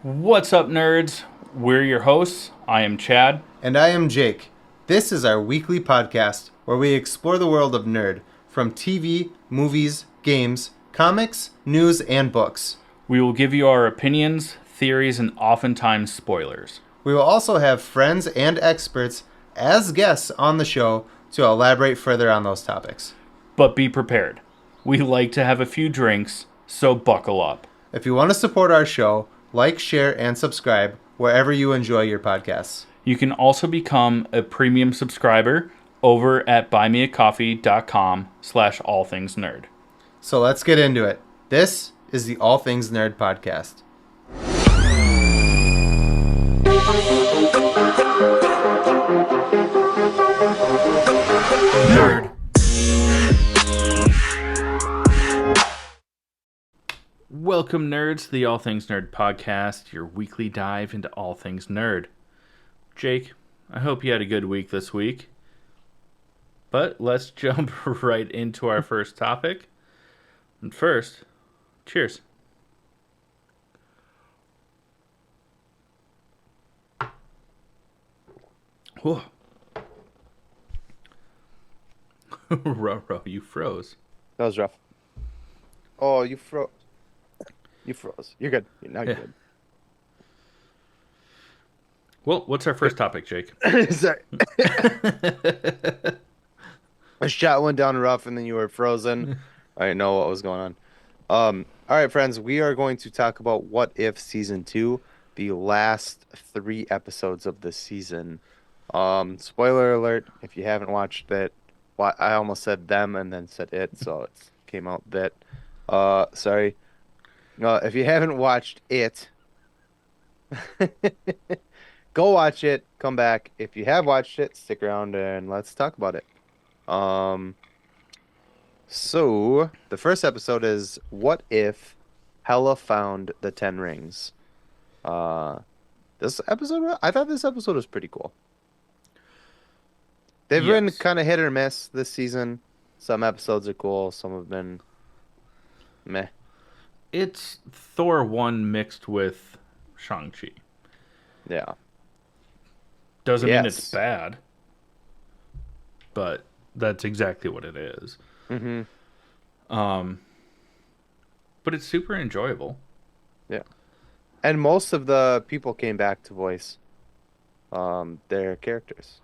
What's up, nerds? We're your hosts. I am Chad. And I am Jake. This is our weekly podcast where we explore the world of nerd from TV, movies, games, comics, news, and books. We will give you our opinions, theories, and oftentimes spoilers. We will also have friends and experts as guests on the show to elaborate further on those topics. But be prepared. We like to have a few drinks, so buckle up. If you want to support our show, like, share, and subscribe wherever you enjoy your podcasts. You can also become a premium subscriber over at buymeacoffee.com/allthingsnerd. So let's get into it. This is the All Things Nerd podcast. Nerd. Welcome, nerds, to the All Things Nerd podcast, your weekly dive into all things nerd. Jake, I hope you had a good week this week. But let's jump right into our first topic. And first, cheers. Whoa. Ruh, you froze. That was rough. Oh, you froze. You froze. You're good. Now you're good. Well, what's our first topic, Jake? Sorry. A shot went down rough and then you were frozen. I didn't know what was going on. All right, friends, we are going to talk about What If Season 2, the last 3 episodes of the season. Spoiler alert, if you haven't watched it, I almost said them and then said it, so it came out that. Sorry. If you haven't watched it, go watch it, come back. If you have watched it, stick around and let's talk about it. So, the first episode is What If Hela Found the 10 Rings? This episode, I thought this episode was pretty cool. They've been kind of hit or miss this season. Some episodes are cool, some have been meh. It's Thor 1 mixed with Shang-Chi. Yeah. Doesn't mean it's bad, but that's exactly what it is. Mm-hmm. But it's super enjoyable. Yeah. And most of the people came back to voice their characters.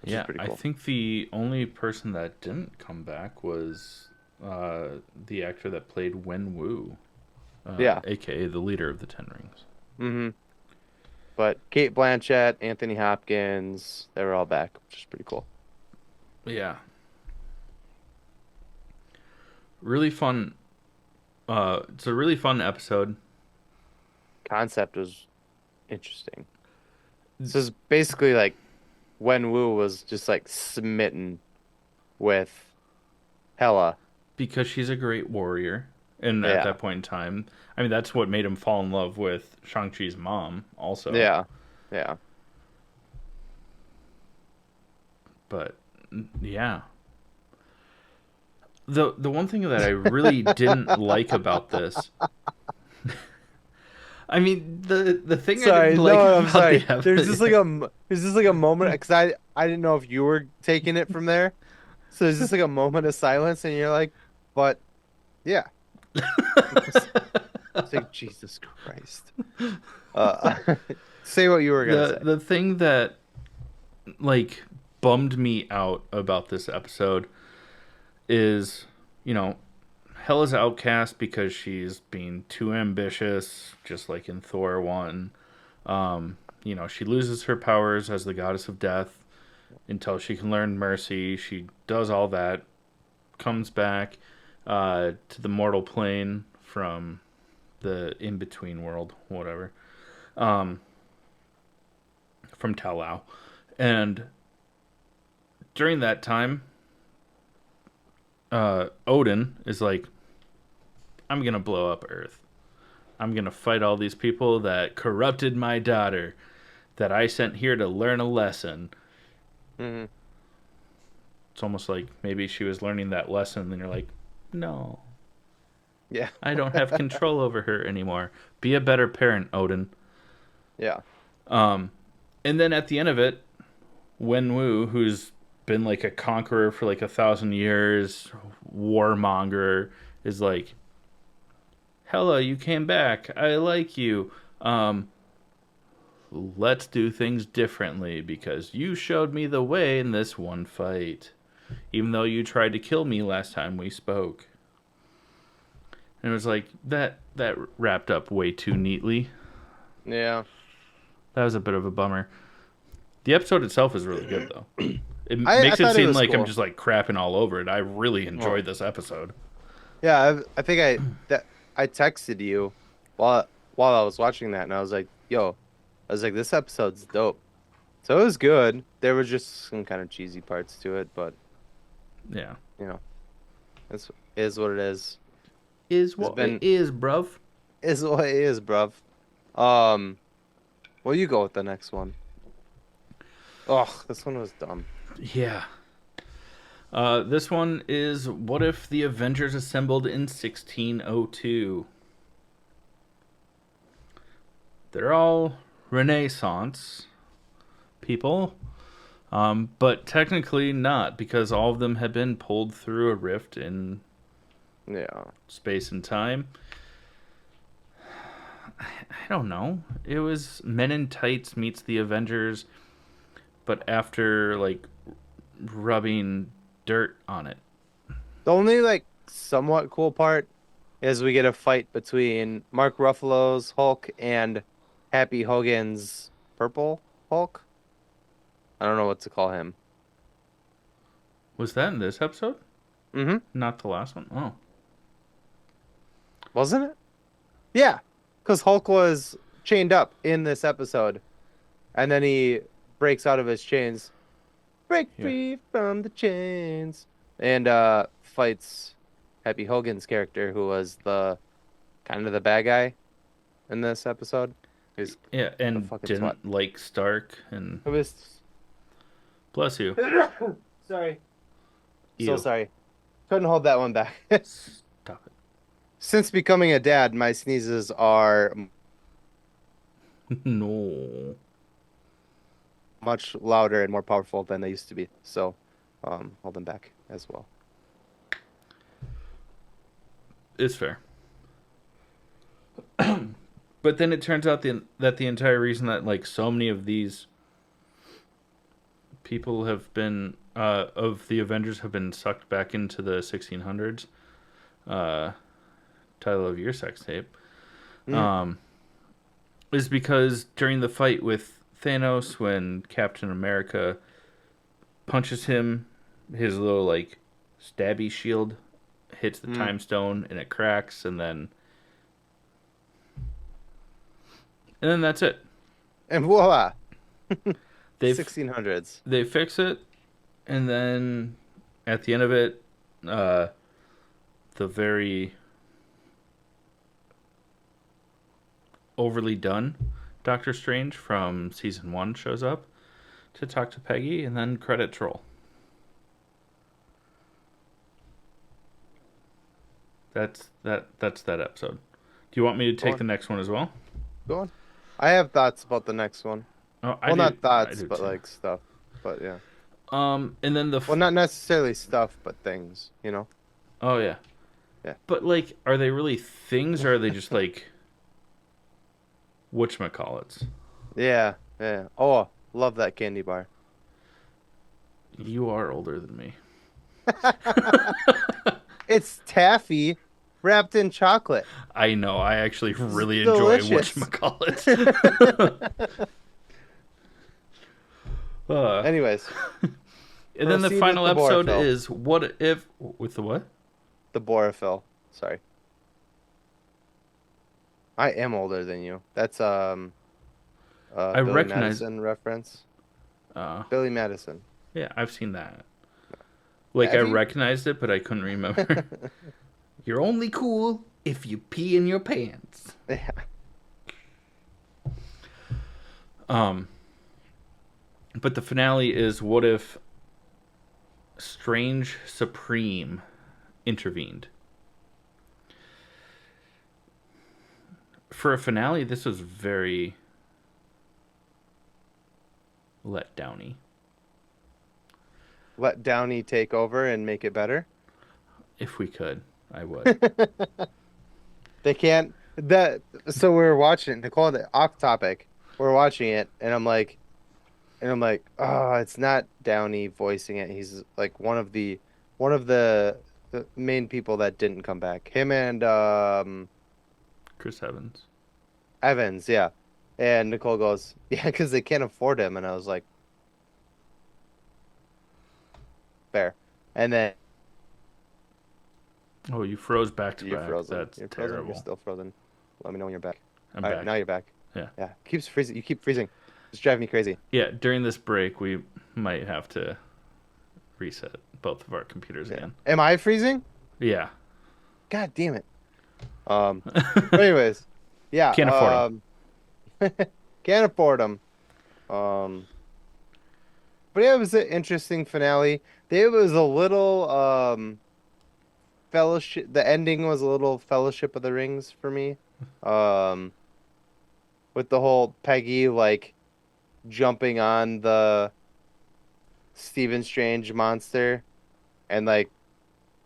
Which is pretty cool. I think the only person that didn't come back was the actor that played Wen Wu. A.k.a. the leader of the Ten Rings. Mm-hmm. But Kate Blanchett, Anthony Hopkins, they were all back, which is pretty cool. Yeah. Really fun. It's a really fun episode. Concept was interesting. This is basically like Wen Wu was just like smitten with Hela. Because she's a great warrior. And at that point in time, I mean, that's what made him fall in love with Shang-Chi's mom also. Yeah. But, yeah. The one thing that I really didn't like about this... I mean, the thing I didn't like about the episode... There's just like a moment, because I didn't know if you were taking it from there. So there's just like a moment of silence, and you're like, but, yeah. It's like, Jesus Christ. Say what you were gonna say. The thing that like bummed me out about this episode is, Hela's outcast because she's being too ambitious, just like in Thor 1. She loses her powers as the goddess of death until she can learn mercy. She does all that, comes back to the mortal plane from the in-between world, whatever, from Talau. And during that time, Odin is like, I'm going to blow up Earth. I'm going to fight all these people that corrupted my daughter, that I sent here to learn a lesson. Mm-hmm. It's almost like maybe she was learning that lesson, and then you're like, no. Yeah. I don't have control over her anymore. Be a better parent, Odin. Yeah. And then at the end of it, Wenwu, who's been like a conqueror for like 1,000 years, warmonger, is like, Hella, you came back. I like you. Let's do things differently because you showed me the way in this one fight. Even though you tried to kill me last time we spoke. And it was like, that wrapped up way too neatly. Yeah. That was a bit of a bummer. The episode itself is really good, though. It I makes it thought it seem was like I'm cool. just like crapping all over it. I really Oh. enjoyed this episode. Yeah, I think I texted you while I was watching that, and I was like, "Yo," I was like, "This episode's dope." So it was good. There were just some kind of cheesy parts to it, but Yeah. you know, it's is what it is. Is It's what it been is, bruv. is what it is, bruv. Um, well, you go with the next one. Oh, this one was dumb. Yeah. This one is what if the Avengers assembled in 1602? They're all Renaissance people, but technically not because all of them had been pulled through a rift in Yeah. space and time. I don't know. It was Men in Tights meets the Avengers, but after like rubbing dirt on it. The only like somewhat cool part is we get a fight between Mark Ruffalo's Hulk and Happy Hogan's Purple Hulk. I don't know what to call him. Was that in this episode? Mm-hmm. Not the last one? Oh. Wasn't it? Yeah, because Hulk was chained up in this episode, and then he breaks out of his chains. Break Yeah. free from the chains. And fights Happy Hogan's character, who was the kind of the bad guy in this episode. He's Yeah, and fucking didn't like Stark and It was bless you. sorry. Ew. So sorry. Couldn't hold that one back. Stop it. Since becoming a dad, my sneezes are No. much louder and more powerful than they used to be. So, hold them back as well. It's fair. But then it turns out that the entire reason that like so many of these people have been of the Avengers have been sucked back into the 1600s. Title of your sex tape. Is because during the fight with Thanos, when Captain America punches him, his little like stabby shield hits the time stone and it cracks, and then that's it. And voila, They 1600s. they fix it, and then at the end of it, the very overly done Doctor Strange from season 1 shows up to talk to Peggy, and then credits roll. That's that episode. Do you want me to take the next one as well? Go on. I have thoughts about the next one. Oh, Well, not I thoughts, do but too. like stuff. But yeah. And then Well, not necessarily stuff, but things, you know? oh yeah, Yeah. But like, are they really things, or are they just like whatchamacallits? Yeah, yeah. Oh, love that candy bar. You are older than me. It's taffy wrapped in chocolate. I know. I actually really enjoy delicious. whatchamacallit. Anyways, And then the proceed final with the episode Borophyll. is what if with the what? the Borophyll. Sorry. I am older than you. That's Billy recognize- Madison reference. Uh, Billy Madison. yeah, I've seen that. Like Have I you? recognized it, but I couldn't remember. You're only cool if you pee in your pants. Yeah. But the finale is what if Strange Supreme intervened? For a finale, this was very let Downey. Let Downey take over and make it better. If we could, I would. They can't. That so we're watching Nicole the off topic. We're watching it, and I'm like, oh, it's not Downey voicing it. He's like one of the main people that didn't come back. Him and Chris Evans. Evans, yeah. And Nicole goes, yeah, because they can't afford him. And I was like, fair. And then Oh, you froze back to you're back. frozen. That's You're frozen. terrible. You're still frozen. Let me know when you're back. I'm All right, back. now you're back. Yeah. Yeah. Keeps freezing. You keep freezing. It's driving me crazy. Yeah, during this break, we might have to reset both of our computers Yeah. again. Am I freezing? Yeah. God damn it. But anyways, yeah. Can't afford Can't afford them. Um, but yeah, it was an interesting finale. It was a little fellowship. The ending was a little Fellowship of the Rings for me. Um, with the whole Peggy like jumping on the Stephen Strange monster and like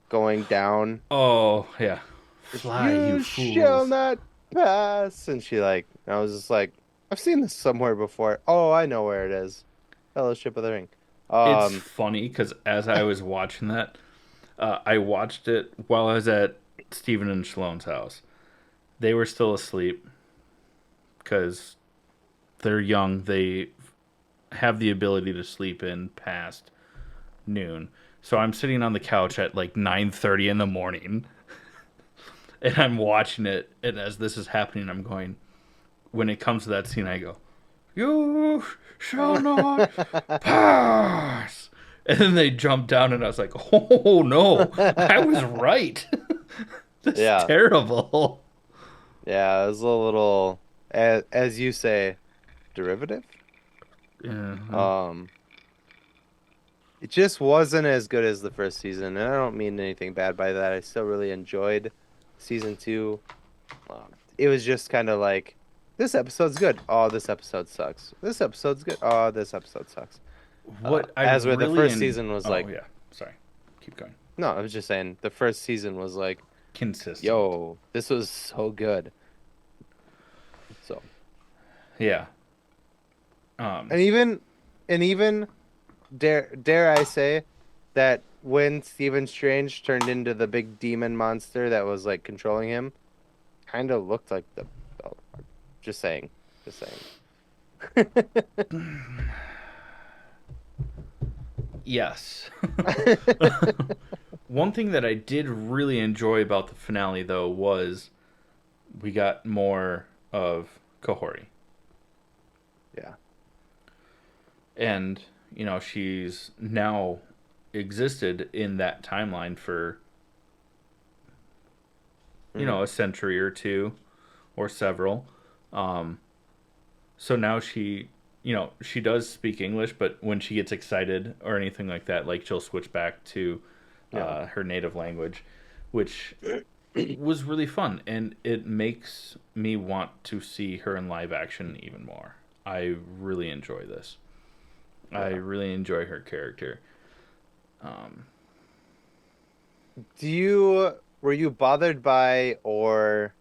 going down. Oh, yeah. Fly, you shall fools. not pass. And she like, I was just like, I've seen this somewhere before. Oh, I know where it is. Fellowship of the Ring. It's funny because as I was watching that, I watched it while I was at Stephen and Shalom's house. They were still asleep because they're young. They have the ability to sleep in past noon. So I'm sitting on the couch at like 9:30 in the morning and I'm watching it, and as this is happening I'm going, when it comes to that scene I go, you shall not pass. And then they jump down and I was like, oh no, I was right. That's Yeah. terrible. Yeah, it was a little, as you say, derivative. Yeah. It just wasn't as good as the first season, and I don't mean anything bad by that. I still really enjoyed season 2. It was just kind of like, this episode's good. Oh, this episode sucks. This episode's good. Oh, this episode sucks. What I As with the really first season was like, yeah, sorry, keep going. no, I was just saying the first season was like, Consistent. yo, this was so good. So, Yeah. and even dare I say that when Stephen Strange turned into the big demon monster that was like controlling him, kind of looked like the. Oh, just saying. Yes. One thing that I did really enjoy about the finale, though, was we got more of Kahori. Yeah. And, she's now existed in that timeline for, a century or two or several. So now she does speak English, but when she gets excited or anything like that, like she'll switch back to her native language, which was really fun. And it makes me want to see her in live action even more. I really enjoy this. Yeah. I really enjoy her character. Were you bothered by or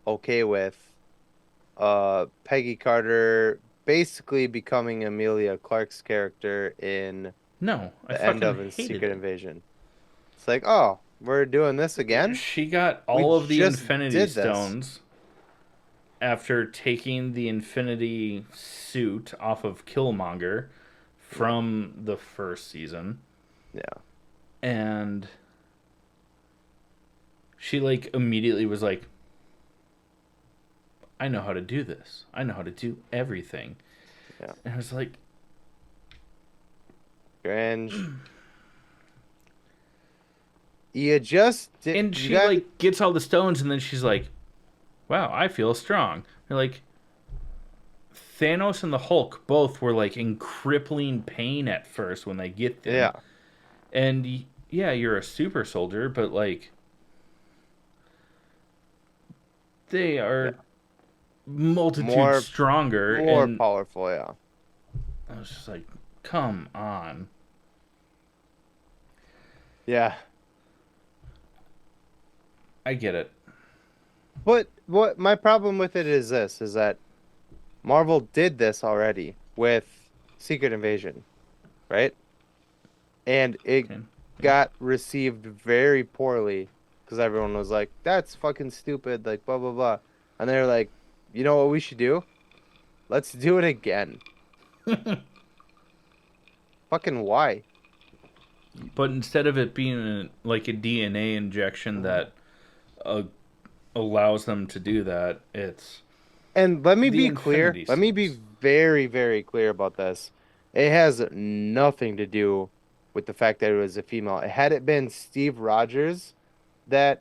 okay with Peggy Carter basically becoming Amelia Clark's character in the end of Secret Invasion? It's like, oh, we're doing this again? She got all of the Infinity Stones after taking the Infinity suit off of Killmonger from the first season. Yeah. And she immediately was like, I know how to do this. I know how to do everything. Yeah. And I was like, Strange. You just did. And she gets all the stones, and then she's like, wow, I feel strong. And Thanos and the Hulk both were in crippling pain at first when they get them. Yeah. And yeah, you're a super soldier, but they are multitude stronger, more powerful. Yeah. I was just like, come on. Yeah. I get it. But what my problem with it is this, is that Marvel did this already with Secret Invasion, right? And it Okay. Yeah. got received very poorly because everyone was like, "That's fucking stupid," like blah blah blah. And they're like, "You know what we should do? Let's do it again." Fucking why? But instead of it being like a DNA injection that uh, allows them to do that, it's And let me the be clear. Infinity Let me be Stones. very, very clear about this. It has nothing to do with the fact that it was a female. Had it been Steve Rogers that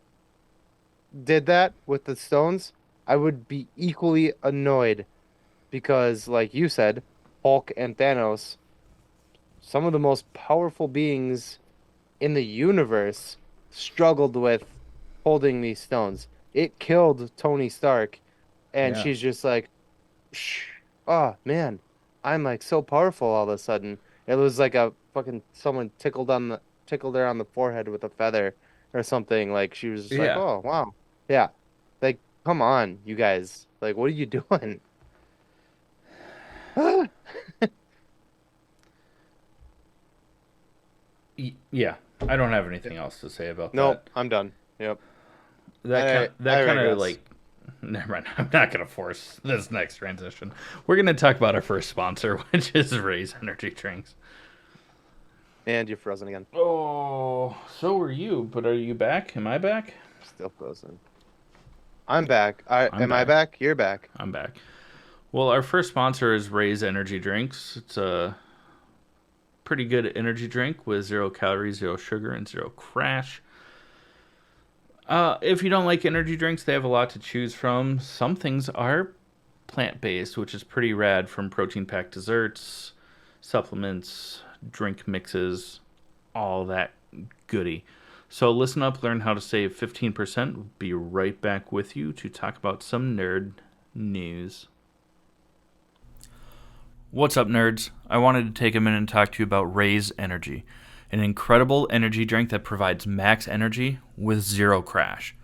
did that with the stones, I would be equally annoyed because, like you said, Hulk and Thanos, some of the most powerful beings in the universe, struggled with holding these stones. It killed Tony Stark, and Yeah. she's just like, oh man, I'm like so powerful all of a sudden. It was like a fucking someone tickled her on the forehead with a feather or something. Like she was just like, Yeah. oh wow, yeah. Like come on, you guys. Like what are you doing? Yeah. I don't have anything else to say about Nope, that. I'm done. Yep. I That kind of regress. like never mind. I'm not gonna force this next transition. We're gonna talk about our first sponsor, which is Ray's Energy Drinks. And you're frozen again. Oh, so are you? But are you back? Am I back? Still frozen. I'm back. I I'm am I back. back? You're back. I'm back. Well, our first sponsor is Ray's Energy Drinks. It's a pretty good energy drink with 0 calories, 0 sugar, and 0 crash. If you don't like energy drinks, they have a lot to choose from. Some things are plant based, which is pretty rad, from protein packed desserts, supplements, drink mixes, all that goody. So listen up, learn how to save 15%. We'll be right back with you to talk about some nerd news. What's up, nerds? I wanted to take a minute and talk to you about Raise Energy, an incredible energy drink that provides max energy with 0 crash.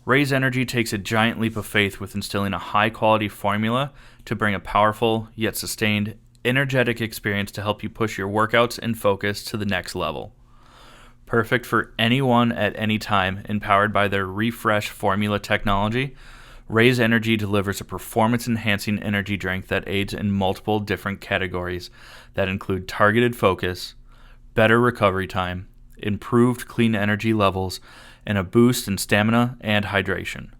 Raise Energy takes a giant leap of faith with instilling a high quality formula to bring a powerful, yet sustained, energetic experience to help you push your workouts and focus to the next level. Perfect for anyone at any time, empowered by their refresh formula technology, Raise Energy delivers a performance-enhancing energy drink that aids in multiple different categories that include targeted focus, better recovery time, improved clean energy levels, and a boost in stamina and hydration.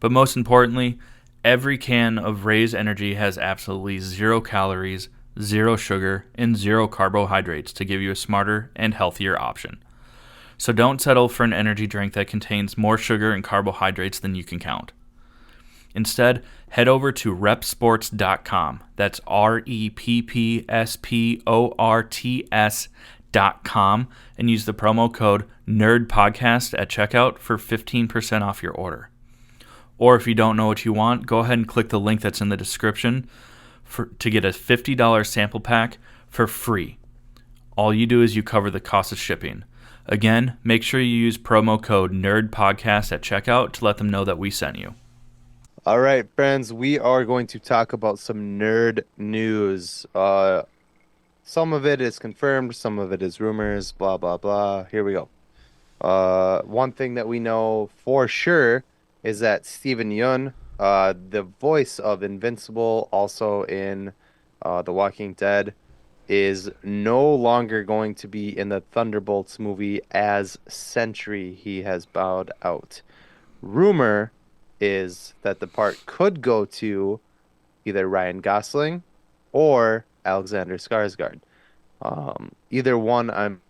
But most importantly, every can of Raise Energy has absolutely 0 calories, 0 sugar, and 0 carbohydrates to give you a smarter and healthier option. So don't settle for an energy drink that contains more sugar and carbohydrates than you can count. Instead, head over to repsports.com. That's REPPSPORTS.com and use the promo code NERDPODCAST at checkout for 15% off your order. Or if you don't know what you want, go ahead and click the link that's in the description to get a $50 sample pack for free. All you do is you cover the cost of shipping. Again, make sure you use promo code NERDPODCAST at checkout to let them know that we sent you. All right, friends, we are going to talk about some nerd news. Some of it is confirmed, some of it is rumors, blah blah blah. Here we go. One thing that we know for sure is that Steven Yeun, the voice of Invincible, also in The Walking Dead, is no longer going to be in the Thunderbolts movie as Sentry. He has bowed out. Rumor is that the part could go to either Ryan Gosling or Alexander Skarsgård. Either one I'm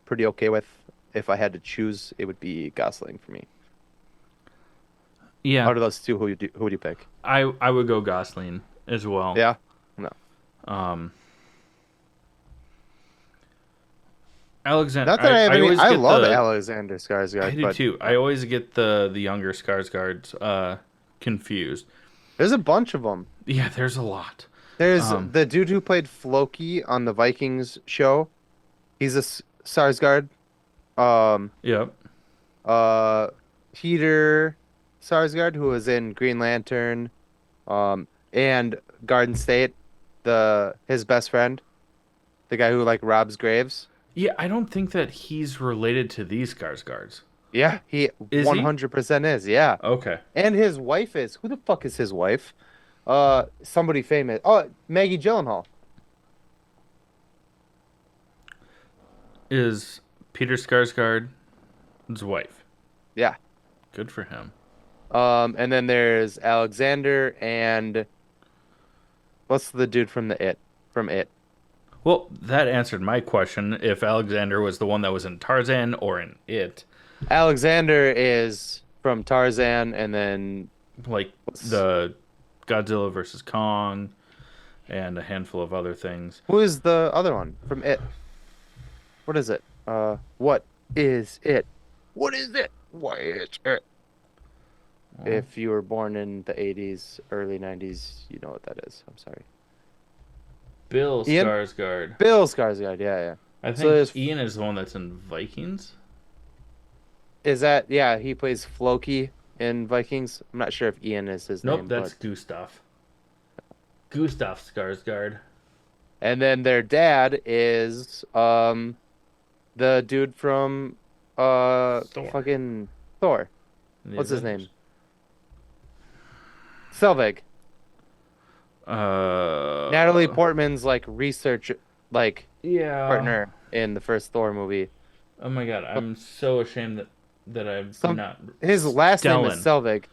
pretty okay with. If I had to choose, it would be Gosling for me. Yeah, Out of those two, who would you pick? I would go Gosling as well. Yeah? No. Um, Alexander, Not that I have I any. always I get love the. Alexander I Skarsgård, do but too. I always get the younger Skarsgårds confused. There's a bunch of them. Yeah, there's a lot. There's Um, the dude who played Floki on the Vikings show. He's a Sarsgaard. Um, yep. uh, Peter Sarsgaard, who was in Green Lantern, and Garden State, his best friend, the guy who like robs graves. Yeah, I don't think that he's related to these Skarsgårds. Yeah, he Is he? 100% is. Yeah. Okay. And his wife is, who the fuck is his wife? Somebody famous. Oh, Maggie Gyllenhaal. Is Peter Skarsgård's wife. Yeah. Good for him. And then there's Alexander and what's the dude from from It? Well, that answered my question if Alexander was the one that was in Tarzan or in It. Alexander is from Tarzan, and then Like the Godzilla versus Kong and a handful of other things. who is the other one from It? What is it? What is it? What is it? What is it? If you were born in the 80s, early 90s, you know what that is. I'm sorry. Bill Ian? Skarsgård. Bill Skarsgård. Yeah, yeah. I So think there's Ian is the one that's in Vikings. is that yeah, he plays Floki in Vikings. I'm not sure if Ian is his Nope, name, that's but Gustav. Gustav Skarsgård. and then their dad is the dude from Thor. fucking Thor. The What's his Avengers. name? Selvig. Natalie Portman's like research like Yeah. partner in the first Thor movie. Oh my god, I'm so ashamed that I'm Some not. his last name is Stellan. Selvig.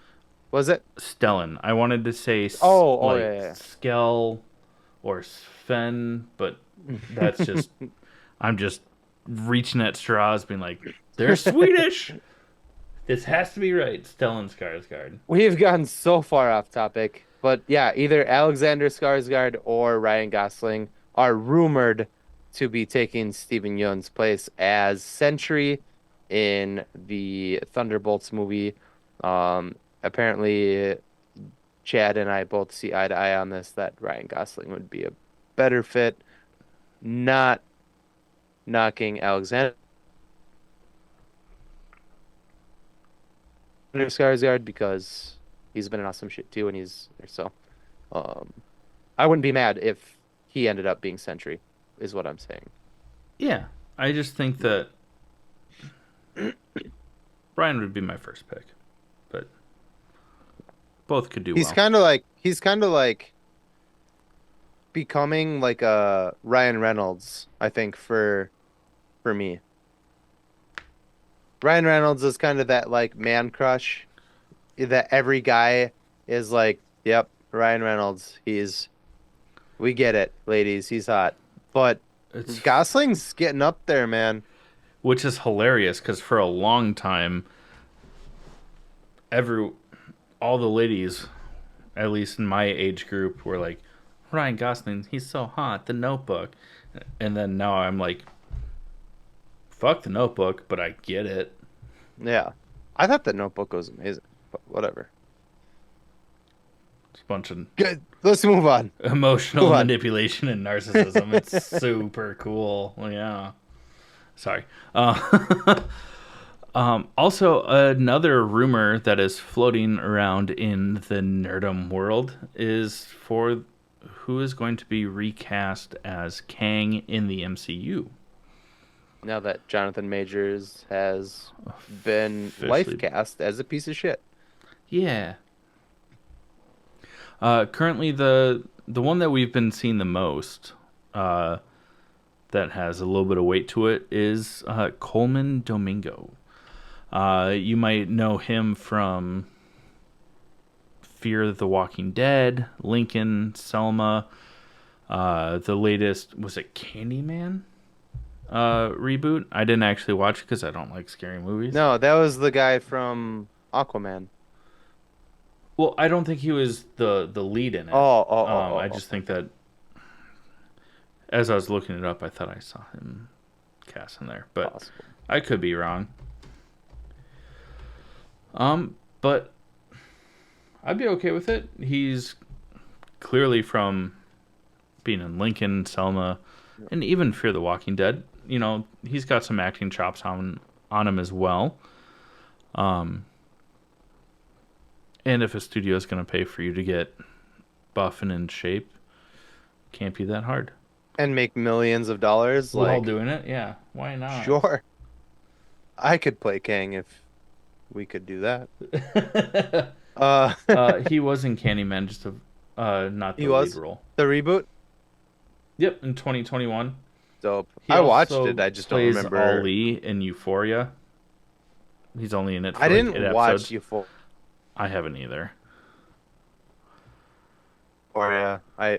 Was it? Stellan. I wanted to say like Yeah, yeah. Skell or Sven, but that's just I'm just reaching at straws, being like, they're Swedish. This has to be right. Stellan Skarsgård. We've gotten so far off topic, but yeah, either Alexander Skarsgård or Ryan Gosling are rumored to be taking Stephen Yeun's place as Sentry in the Thunderbolts movie. Apparently, Chad and I both see eye to eye on this that Ryan Gosling would be a better fit. Not knocking Alexander Skarsgård because he's been in awesome shit too, and he's so. Um, I wouldn't be mad if he ended up being Sentry, is what I'm saying. Yeah, I just think that Brian would be my first pick, but both could do He's well. kind of like becoming like a Ryan Reynolds, I think for me. Ryan Reynolds is kind of that like man crush that every guy is like, yep, Ryan Reynolds. We get it, ladies. He's hot. But It's Gosling's getting up there, man. which is hilarious because for a long time, all the ladies, at least in my age group, were like, Ryan Gosling, he's so hot. The Notebook, and then now I'm like, fuck The Notebook, but I get it. Yeah. I thought the Notebook was amazing, but whatever. It's a bunch of Good. Let's move on. emotional Move on. manipulation and narcissism. It's super cool. Yeah. Sorry. Also, another rumor that is floating around in the nerdum world is for who is going to be recast as Kang in the MCU. Now that Jonathan Majors has been Officially. life cast as a piece of shit. Yeah. Currently, the one that we've been seeing the most, that has a little bit of weight to it, is Coleman Domingo. You might know him from Fear the Walking Dead, Lincoln, Selma. The latest, was it Candyman reboot? I didn't actually watch it because I don't like scary movies. No, that was the guy from Aquaman. Well, I don't think he was the lead in it. I just think that as I was looking it up, I thought I saw him cast in there, but Possible. I could be wrong. But I'd be okay with it. He's clearly from being in Lincoln, Selma, and even Fear the Walking Dead. He's got some acting chops on him as well. And if a studio is going to pay for you to get buff and in shape, can't be that hard. And make millions of dollars. While doing it, yeah. Why not? Sure. I could play Kang if we could do that. He was in Candyman, just not the lead role. The reboot? Yep, in 2021. Dope. He I watched also it. I just don't plays remember. Ali in Euphoria. He's only in it for I didn't 8 watch episodes. Euphoria. I haven't either. I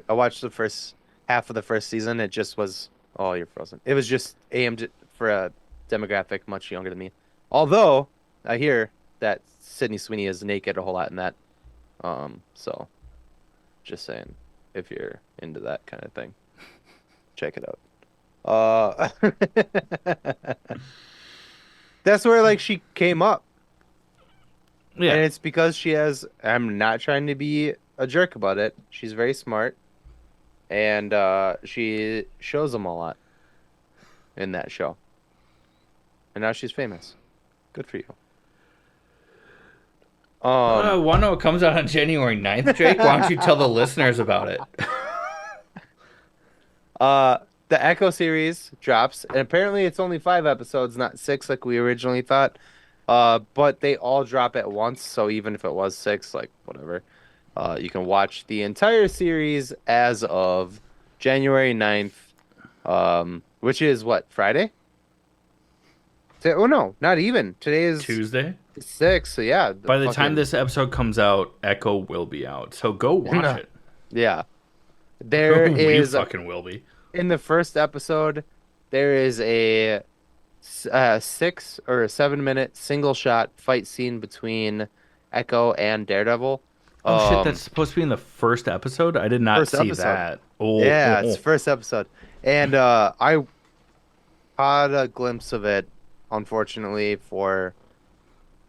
watched the first half of the first season. It just was, oh, you're frozen. It was just aimed for a demographic much younger than me. Although I hear that Sydney Sweeney is naked a whole lot in that. So just saying, if you're into that kind of thing, check it out. That's where like she came up. Yeah. And it's because she has, I'm not trying to be a jerk about it. She's very smart. And she shows them a lot in that show. And now she's famous. Good for you. Want to know what comes out on January 9th, Jake? Why don't you tell the listeners about it? The Echo series drops, and apparently it's only 5 episodes, not 6 like we originally thought. But they all drop at once, so even if it was 6, like whatever, you can watch the entire series as of January 9th, which is what, Friday? Oh no, not even. Today is Tuesday? 6, so yeah. By the time this episode comes out, Echo will be out. So go watch it. Yeah. There is... We fucking will be. In the first episode, there is a 6 or 7 minute single shot fight scene between Echo and Daredevil. Oh shit, that's supposed to be in the first episode? I did not see that. Oh, yeah, it's first episode. And I caught a glimpse of it, unfortunately for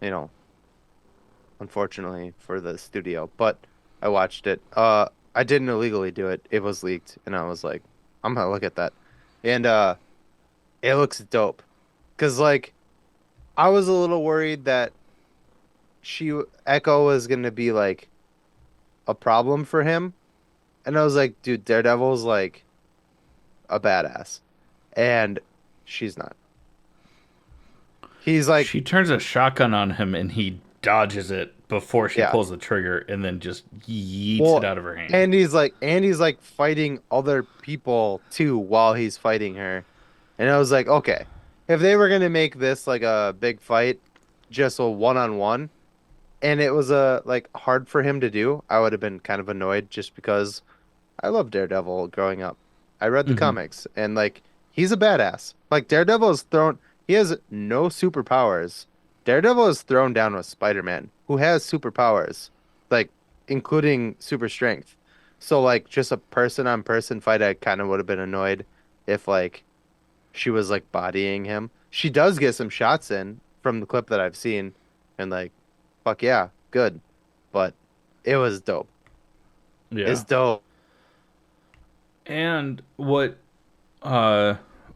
the studio, but I watched it. I didn't illegally do it. It was leaked, and I was like, I'm gonna look at that. And it looks dope. Cause like I was a little worried that Echo was gonna be like a problem for him. And I was like, dude, Daredevil's like a badass. And she's not. He's like, she turns a shotgun on him and he dodges it before she pulls the trigger and then just yeets it out of her hand. And he's like fighting other people too while he's fighting her. And I was like, okay, if they were gonna make this like a big fight, just a one-on-one, and it was like hard for him to do, I would have been kind of annoyed just because I loved Daredevil growing up. I read the comics and like he's a badass. Like Daredevil he has no superpowers. Daredevil is thrown down with Spider-Man, who has superpowers, like including super strength. So like just a person-on-person fight, I kind of would have been annoyed if like she was like bodying him. She does get some shots in from the clip that I've seen, and like, fuck yeah, good. But it was dope. Yeah. It's dope. And what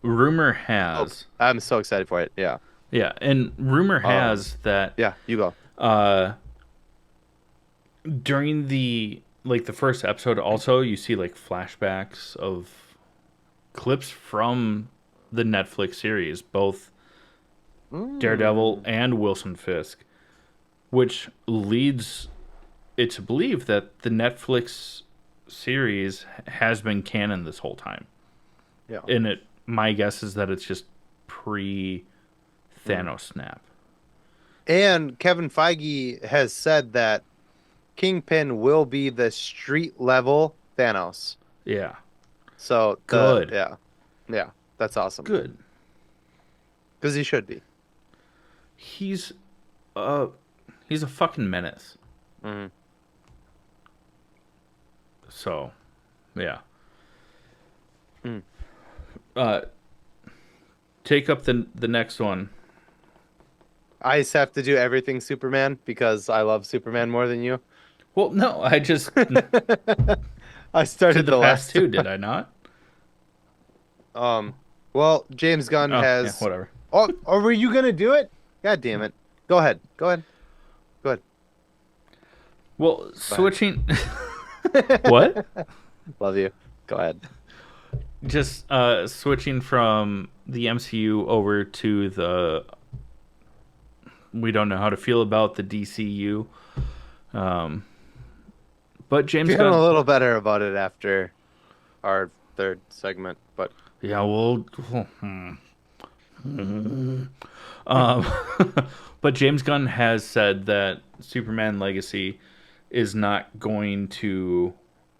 rumor has... I'm so excited for it, yeah. Yeah, and rumor has that... Yeah, you go. During the first episode also, you see like flashbacks of clips from the Netflix series, both Daredevil and Wilson Fisk, which leads it to believe that the Netflix series has been canon this whole time. Yeah. And my guess is that it's just pre Thanos snap. And Kevin Feige has said that Kingpin will be the street level Thanos. Yeah. So good. Yeah. That's awesome. Good. Because he should be. He's a fucking menace. Mm-hmm. So, yeah. Take up the next one. I just have to do everything Superman because I love Superman more than you. Well, no, I just I did started the the past last two, did one. I not? Um, well, James Gunn Oh, yeah, has. whatever. Oh, or were you gonna do it? God damn it! Go ahead. Go ahead. Go Well, ahead. switching. Go What? ahead. Love you. Go ahead. Just switching from the MCU over to the we don't know how to feel about the DCU. Um, but James Feeling a Gunn, little better about it after our third segment, but yeah, well, um, but James Gunn has said that Superman Legacy is not going to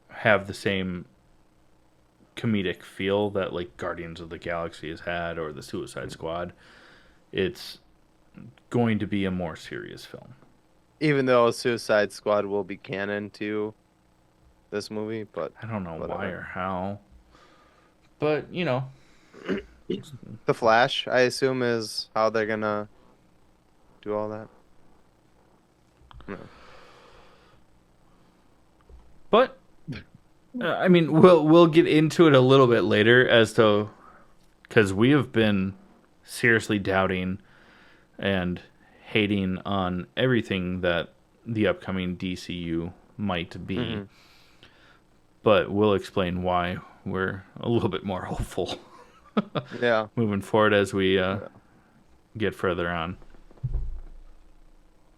have the same comedic feel that like Guardians of the Galaxy has had or the Suicide Squad. It's going to be a more serious film. even though Suicide Squad will be canon to this movie, but I don't know why whatever. or how, but you know, The Flash, I assume, is how they're gonna do all that. No. but I mean, we'll get into it a little bit later as to because we have been seriously doubting and hating on everything that the upcoming DCU might be, Hmm. but we'll explain why we're a little bit more hopeful Yeah. moving forward as we Yeah. get further on.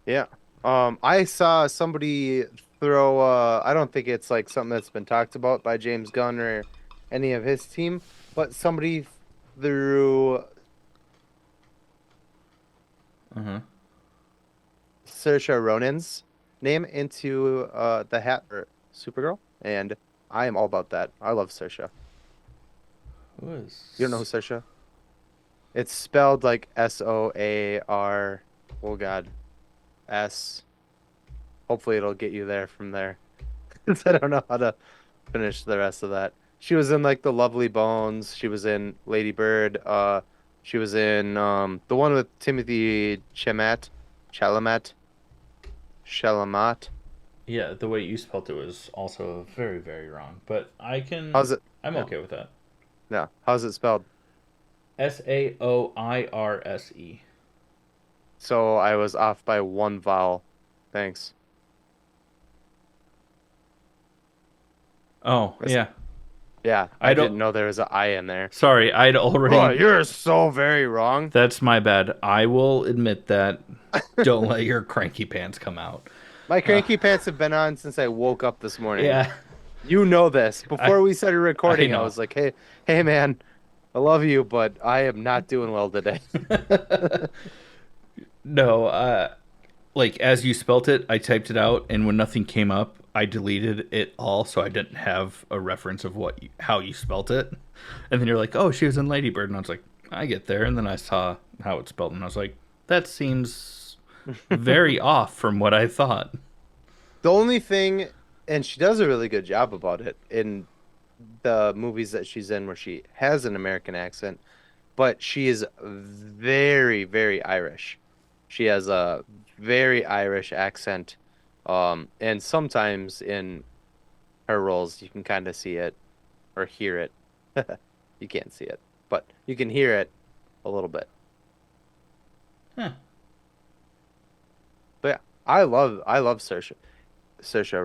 Yeah. I saw somebody throw I don't think it's like something that's been talked about by James Gunn or any of his team, but somebody threw Uh-huh. Saoirse Ronan's name into the hat for Supergirl, and I am all about that. I love Saoirse. Who You don't know who is? Saoirse? It's spelled like Soar. Oh God, S. Hopefully it'll get you there from there. 'Cause I don't know how to finish the rest of that. She was in like The Lovely Bones. She was in Lady Bird. She was in the one with Timothy Chalamet, Chalamet. Yeah, the way you spelled it was also very, very wrong. But How's it? I'm Yeah, okay with that. yeah. How's it spelled? Saoirse. So I was off by one vowel. Thanks. Oh, That's- yeah. Yeah, I I don't. didn't know there was an I in there. Sorry, I'd Oh, already. you're so very wrong. That's my bad. I will admit that. Don't let your cranky pants come out. My Uh, cranky pants have been on since I woke up this morning. yeah, You know this. I Before we started I recording, I know. was like, hey man, I love you, but I am not doing well today. No, like as you spelt it, I typed it out, and when nothing came up, I deleted it all, so I didn't have a reference of how you spelt it. And then you're like, "Oh, she was in Lady Bird," and I was like, "I get there." And then I saw how it's spelled, and I was like, "That seems very off from what I thought." The only thing, and she does a really good job about it in the movies that she's in where she has an American accent, but she is very, very Irish. She has a very Irish accent. And sometimes in her roles, you can kind of see it or hear it. You can't see it, but you can hear it a little bit. Huh. But yeah, I love Saoirse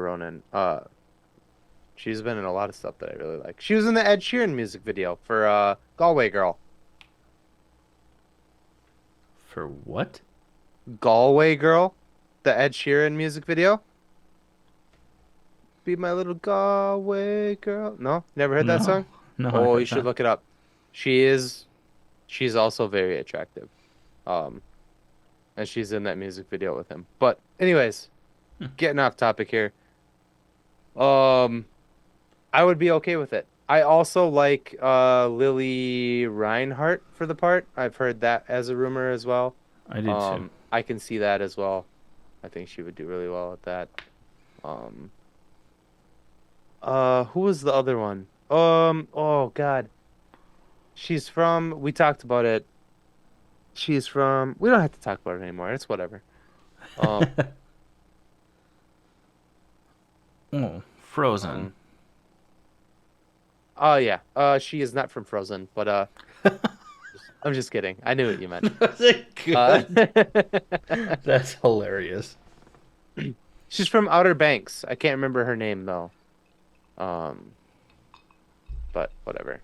Ronan. She's been in a lot of stuff that I really like. She was in the Ed Sheeran music video for Galway Girl. For what? Galway Girl, the Ed Sheeran music video. Be my little Galway girl. No, never heard that No, song? no, I Oh, you have should not. look it up. She is she's also very attractive. Um, and she's in that music video with him. But anyways, getting off topic here. Um, I would be okay with it. I also like Lily Reinhart for the part. I've heard that as a rumor as well. I did too. I can see that as well. I think she would do really well at that. Um, who was the other one? Oh God. She's from, we talked about it. She's from, we don't have to talk about it anymore. It's whatever. Um, Oh, Frozen. Oh yeah. She is not from Frozen, but I'm just kidding. I knew what you meant. Uh, Good. That's hilarious. she's from Outer Banks. I can't remember her name though. Um, but whatever.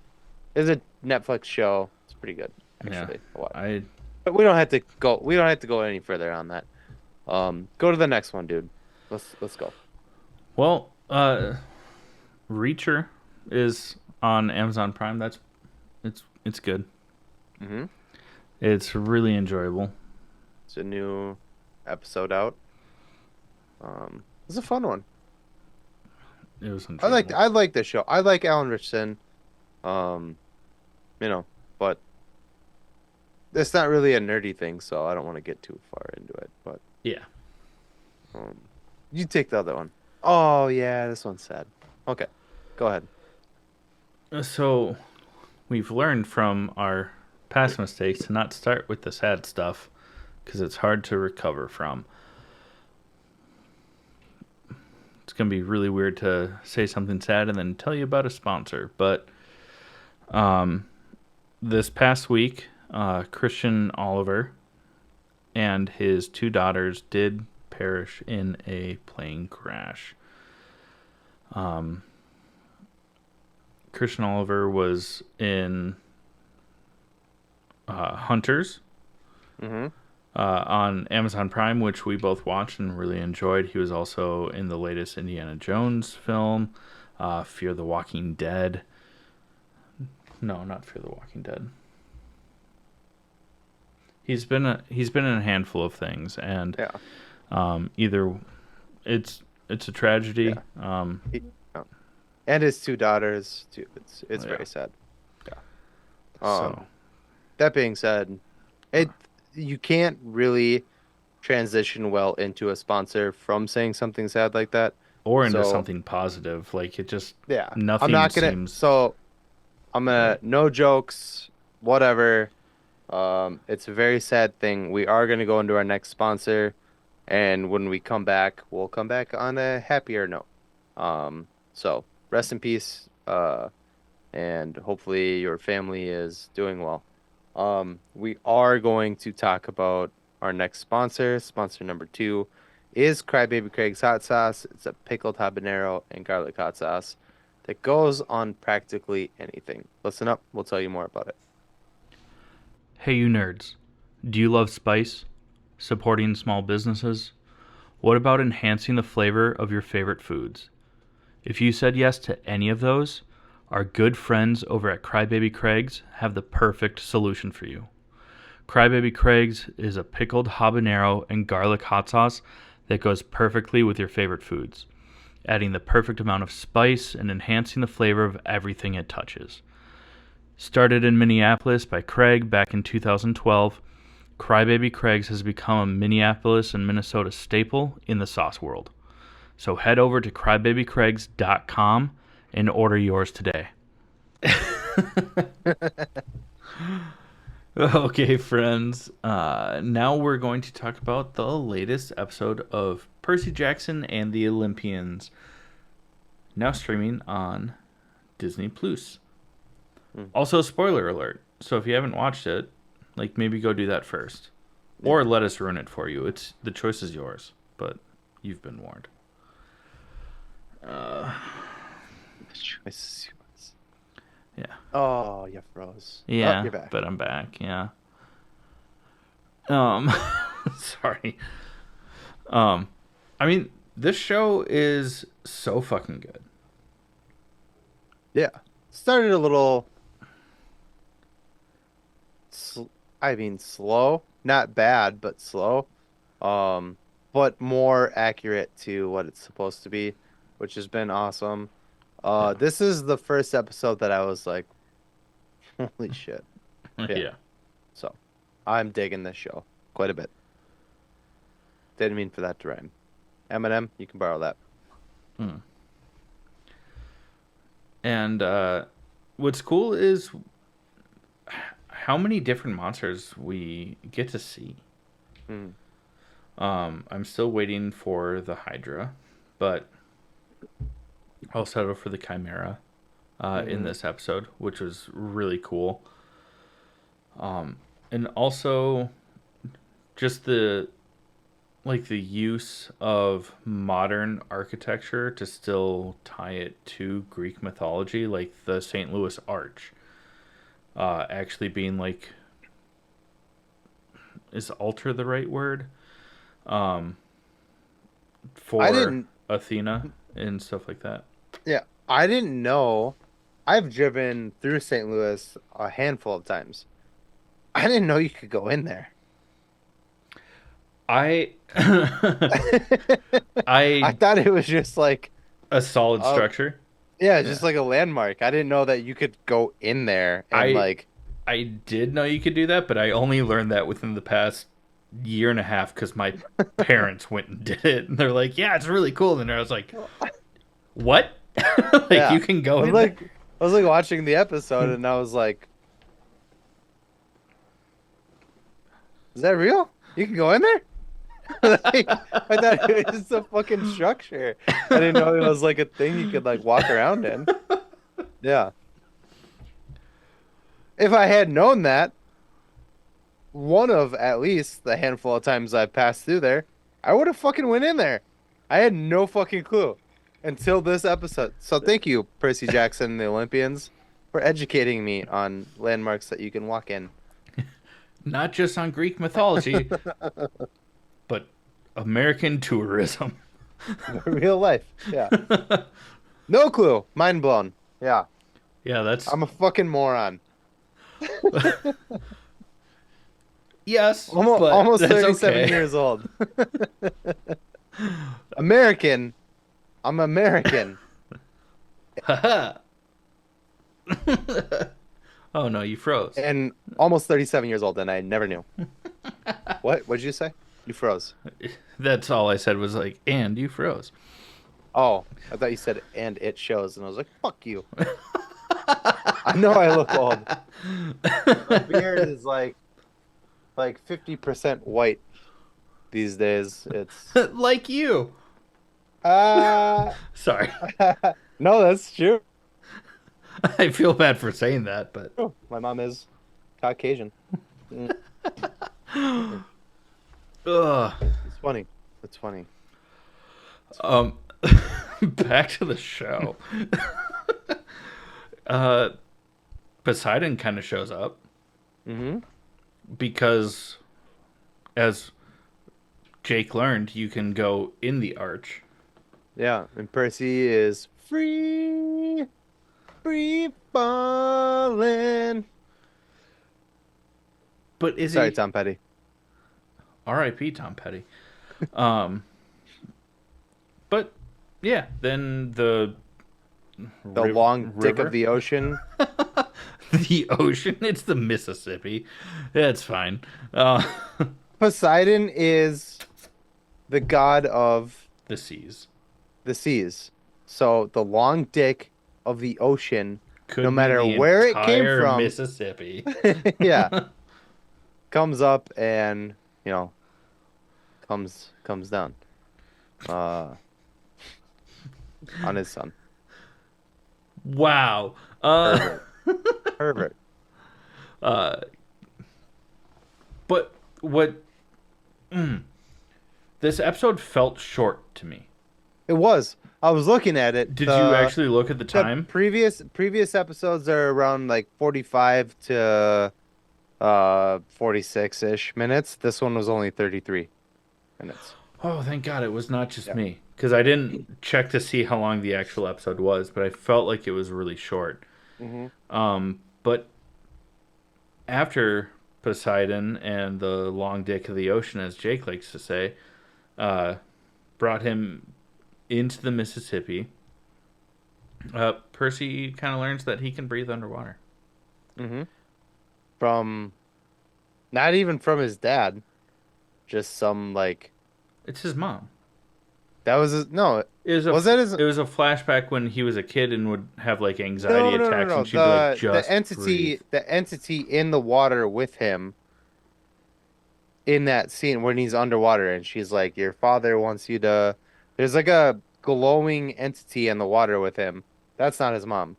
It's a Netflix show. It's pretty good, Yeah. actually. A lot. I But we don't have to go. We don't have to go any further on that. Go to the next one, dude. Let's go. well, Reacher is on Amazon Prime. It's good. Mm-hmm. It's really enjoyable. It's a new episode out. It's a fun one. It was enjoyable. I like this show. I like Alan Richardson. Um, but it's not really a nerdy thing, so I don't want to get too far into it. But Yeah. um, you take the other one. Oh yeah, this one's sad. Okay, go ahead. So we've learned from our past mistakes to not start with the sad stuff because it's hard to recover from. It's going to be really weird to say something sad and then tell you about a sponsor. But this past week, Christian Oliver and his two daughters did perish in a plane crash. Christian Oliver was in Hunters Mm-hmm. on Amazon Prime, which we both watched and really enjoyed. He was also in the latest Indiana Jones film, Fear the Walking Dead. No, not Fear the Walking Dead. He's been in a handful of things, and either it's a tragedy. Yeah. And his two daughters too. It's Yeah. very sad. Yeah. So That being said, you can't really transition well into a sponsor from saying something sad like that. or into So something positive, like it just yeah, nothing I'm not gonna. seems. So I'm gonna no jokes, whatever. It's a very sad thing. We are gonna go into our next sponsor, and when we come back, we'll come back on a happier note. So rest in peace. And hopefully your family is doing well. We are going to talk about our next sponsor. Sponsor number 2 is Crybaby Craig's Hot Sauce. It's a pickled habanero and garlic hot sauce that goes on practically anything. Listen up, we'll tell you more about it. Hey, you nerds. Do you love spice? Supporting small businesses? What about enhancing the flavor of your favorite foods? If you said yes to any of those, our good friends over at Crybaby Craig's have the perfect solution for you. Crybaby Craig's is a pickled habanero and garlic hot sauce that goes perfectly with your favorite foods, adding the perfect amount of spice and enhancing the flavor of everything it touches. Started in Minneapolis by Craig back in 2012, Crybaby Craig's has become a Minneapolis and Minnesota staple in the sauce world. So head over to crybabycraigs.com and order yours today. Okay, friends. Now we're going to talk about the latest episode of Percy Jackson and the Olympians. Now streaming on Disney Plus. Also, spoiler alert. So if you haven't watched it, like maybe go do that first, or let us ruin it for you. The choice is yours, but you've been warned. The choice is yours. Yeah. Oh, you froze. Yeah, Oh, you're back. but I'm back. Yeah. Sorry. I mean, this show is so fucking good. Yeah. Started a little slow. Not bad, but slow. But more accurate to what it's supposed to be, which has been awesome. This is the first episode that I was like, holy shit. Yeah. So, I'm digging this show quite a bit. Didn't mean for that to rhyme. Eminem, you can borrow that. And what's cool is how many different monsters we get to see. I'm still waiting for the Hydra, but I'll settle for the Chimera in Hmm. this episode, which was really cool. And also just the use of modern architecture to still tie it to Greek mythology, like the St. Louis Arch, actually being like, is altar the right word? Um, I for didn't. Athena and stuff like that. Yeah, I didn't know. I've driven through St. Louis a handful of times. I didn't know you could go in there. I I I thought it was just like, a solid uh, structure. yeah, Yeah. just like a landmark. I didn't know that you could go in there and I like, I did know you could do that, but I only learned that within the past year and a half because my parents went and did it, and they're like, "Yeah, it's really cool." And I was like, "What? Like you yeah. can go I was in there?" like, I was like watching the episode and I was like, is that real? You can go in there? Like, I thought it was just a fucking structure. I didn't know it was like a thing you could like walk around in. Yeah. If I had known that, one of at least the handful of times I've passed through there, I would have fucking went in there. I had no fucking clue until this episode. So thank you, Percy Jackson and the Olympians, for educating me on landmarks that you can walk in. Not just on Greek mythology, but American tourism. Real life. Yeah. No clue. Mind blown. Yeah. Yeah, that's I'm a fucking moron. yes, Almost, but almost that's 37 okay. years old. American. I'm American. Oh no, you froze. And almost 37 years old, and I never knew. What did you say? You froze. That's all I said was like, and you froze. Oh, I thought you said and it shows, and I was like, fuck you. I know I look old. My beard is like 50% white these days. It's Like you. uh Sorry. no, that's true. I feel bad for saying that, but My mom is Caucasian. Mm, ugh. It's funny. It's funny. It's funny. Um back to the show. uh Poseidon kind of shows up Mm-hmm. because as Jake learned, you can go in the arch. Yeah, and Percy is free, free falling. But is Sorry, he Tom Petty. R.I.P. Tom Petty? Um but yeah, then the The long dick of river, the ocean. the ocean, it's the Mississippi. It's fine. Poseidon is the god of The seas the seas. So the long dick of the ocean, no could be matter the where it came entire from, Mississippi. yeah, comes up and, you know, comes down. Uh, on his son. Wow. Pervert. Pervert. Uh, but what this episode felt short to me. It was. I was looking at it. Did you actually look at the The time? previous episodes are around like 45 to 46-ish minutes. This one was only 33 minutes. Oh, thank God it was not just Yeah. me. Because I didn't check to see how long the actual episode was, but I felt like it was really short. Hmm. But after Poseidon and the long dick of the ocean, as Jake likes to say, uh, brought him into the Mississippi, Percy kind of learns that he can breathe underwater. Hmm. From not even from his dad, just some like It's his mom. that was his, no, was that his It was a flashback when he was a kid and would have like anxiety attacks, no. and she'd be like, The "Just breathe." entity in the water with him in that scene when he's underwater and she's like, your father wants you to, there's like a glowing entity in the water with him, that's not his mom.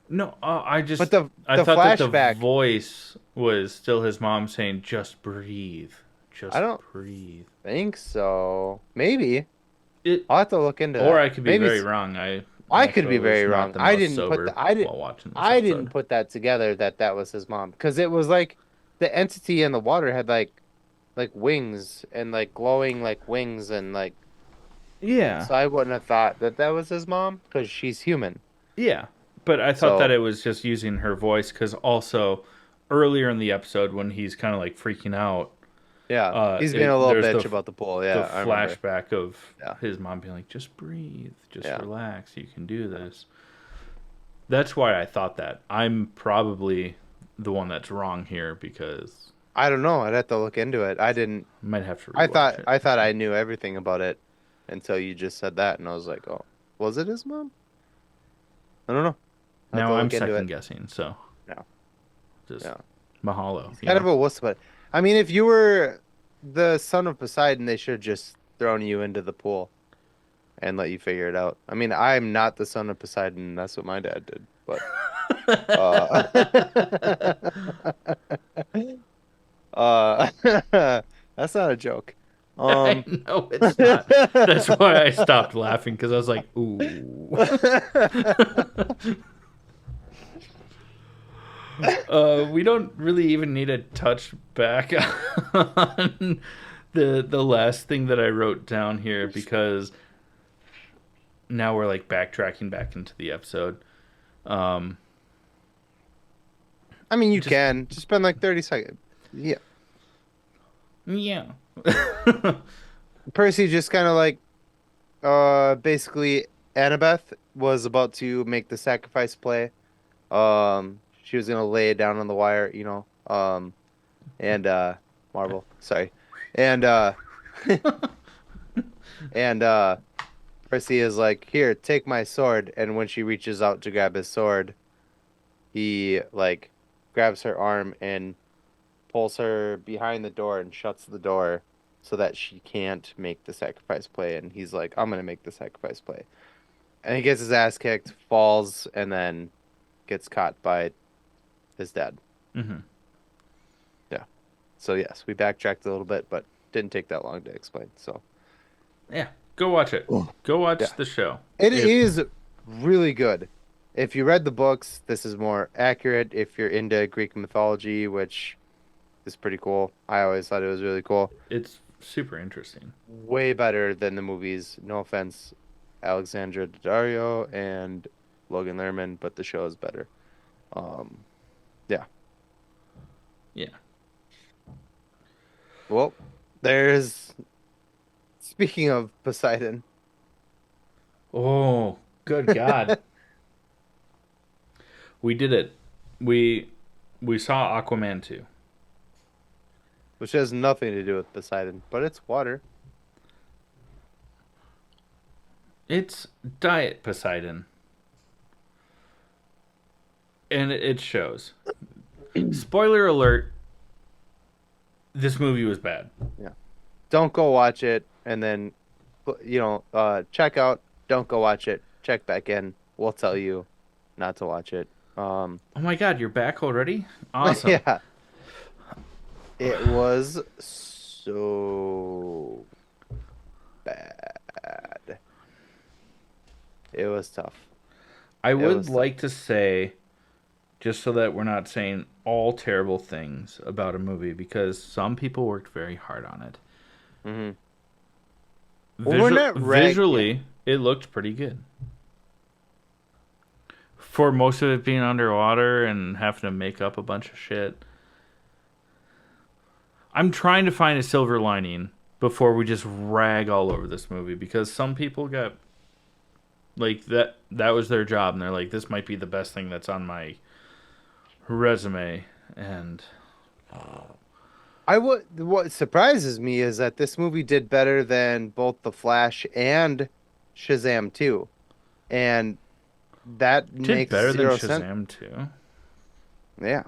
No, But the I the thought that the flashback, voice was still his mom saying, "Just breathe, I just don't breathe." think so. Maybe It, I'll have to look into or that. I could be Maybe very wrong. I I could be also very was not wrong. the I most didn't put sober the I did while watching this I didn't episode. put that together that that was his mom because it was like the entity in the water had like wings and like glowing like wings and like Yeah, so I wouldn't have thought that that was his mom because she's human. yeah, but I thought that So it was just using her voice because also earlier in the episode when he's kind of like freaking out, yeah, he's being a little there's bitch about the pool. the Yeah, I remember. flashback of Yeah, his mom being like, "Just breathe, just yeah. relax, you can do this." That's why I thought that. I'm probably the one that's wrong here because I don't know. I'd have to look into it. I didn't. I might have to rewatch it. I thought I knew everything about it until you just said that, and I was like, oh, was it his mom? I don't know. I have to Now I'm look into second it. guessing, so Yeah, just yeah. mahalo, He's you kind know? of a wuss, but I mean, if you were the son of Poseidon, they should have just thrown you into the pool and let you figure it out. I mean, I'm not the son of Poseidon. That's what my dad did, but uh, that's not a joke. I Um, know it's not. That's why I stopped laughing because I was like, ooh. We don't really even need to touch back on the last thing that I wrote down here because now we're like backtracking back into the episode. Um, I mean, you just can just spend like 30 seconds. Yeah, yeah. Percy just kind of like, basically, Annabeth was about to make the sacrifice play. She was gonna lay it down on the wire, you know. And Marvel, sorry, and and Percy is like, "Here, take my sword." And when she reaches out to grab his sword, he like grabs her arm and pulls her behind the door and shuts the door so that she can't make the sacrifice play. And he's like, "I'm gonna make the sacrifice play." And he gets his ass kicked, falls, and then gets caught by his dad. Hmm. Yeah. So yes, we backtracked a little bit, but didn't take that long to explain. So Yeah, go watch it. Go yeah, watch the show. it If is really good. If you read the books, this is more accurate. If you're into Greek mythology, which is pretty cool, I always thought it was really cool. it's super interesting. Way better than the movies. No offense, Alexandra Daddario and Logan Lerman, but the show is better. Um, yeah. Yeah. Well, there's. Speaking of Poseidon, Oh, good God. We did it. We we saw Aquaman 2. which has nothing to do with Poseidon, but it's water. It's Diet Poseidon. And it shows. Spoiler alert, this movie was bad. Yeah. Don't go watch it and then, check out. Don't go watch it. Check back in. We'll tell you not to watch it. Oh my God, you're back already? Awesome. Yeah. It was so bad. It was tough. I would was like to say, just so that we're not saying all terrible things about a movie, because some people worked very hard on it. Mm-hmm. Well, we're not Visually, it looked pretty good. For most of it being underwater and having to make up a bunch of shit. I'm trying to find a silver lining before we just rag all over this movie, because some people got like that was their job and they're like, this might be the best thing that's on my resume. And What surprises me is that this movie did better than both The Flash and Shazam 2. And that did makes better than zero sense. Shazam too. Yeah.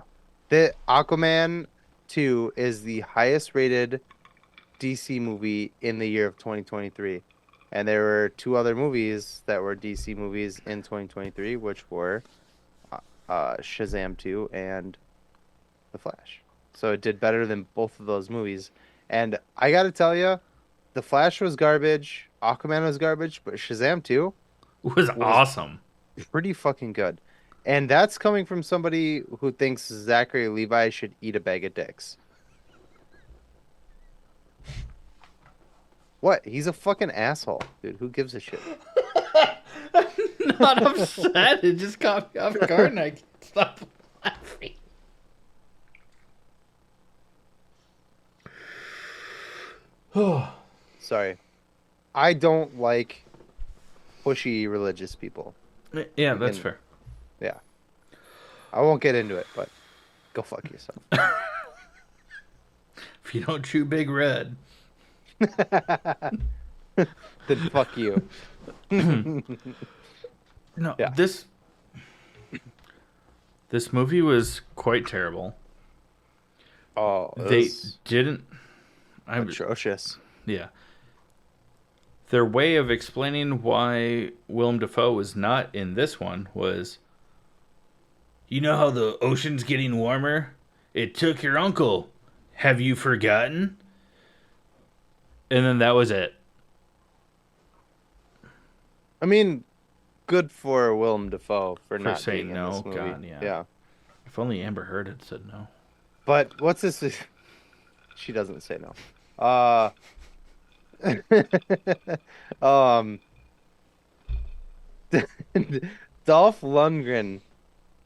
The Aquaman 2 is the highest rated DC movie in the year of 2023. And there were two other movies that were DC movies in 2023, which were Shazam 2 and The Flash. So it did better than both of those movies. And I got to tell you, The Flash was garbage, Aquaman was garbage, but Shazam 2 It was was awesome. pretty fucking good. And that's coming from somebody who thinks Zachary Levi should eat a bag of dicks. What? He's a fucking asshole, dude. Who gives a shit? I'm not upset. It just caught me off guard and I can't stop laughing. Sorry. I don't like pushy religious people. Yeah, that's And- fair. Yeah. I won't get into it, but go fuck yourself. If you don't chew Big Red. Then fuck you. No, Yeah. this movie was quite terrible. Oh, it They was didn't. atrocious. Yeah. Their way of explaining why Willem Dafoe was not in this one was, you know how the ocean's getting warmer? It took your uncle. Have you forgotten? And then that was it. I mean, good for Willem Dafoe for not saying being in this no, movie. God, yeah. Yeah. If only Amber Heard had said no. But what's this? She doesn't say no. Um, Dolph Lundgren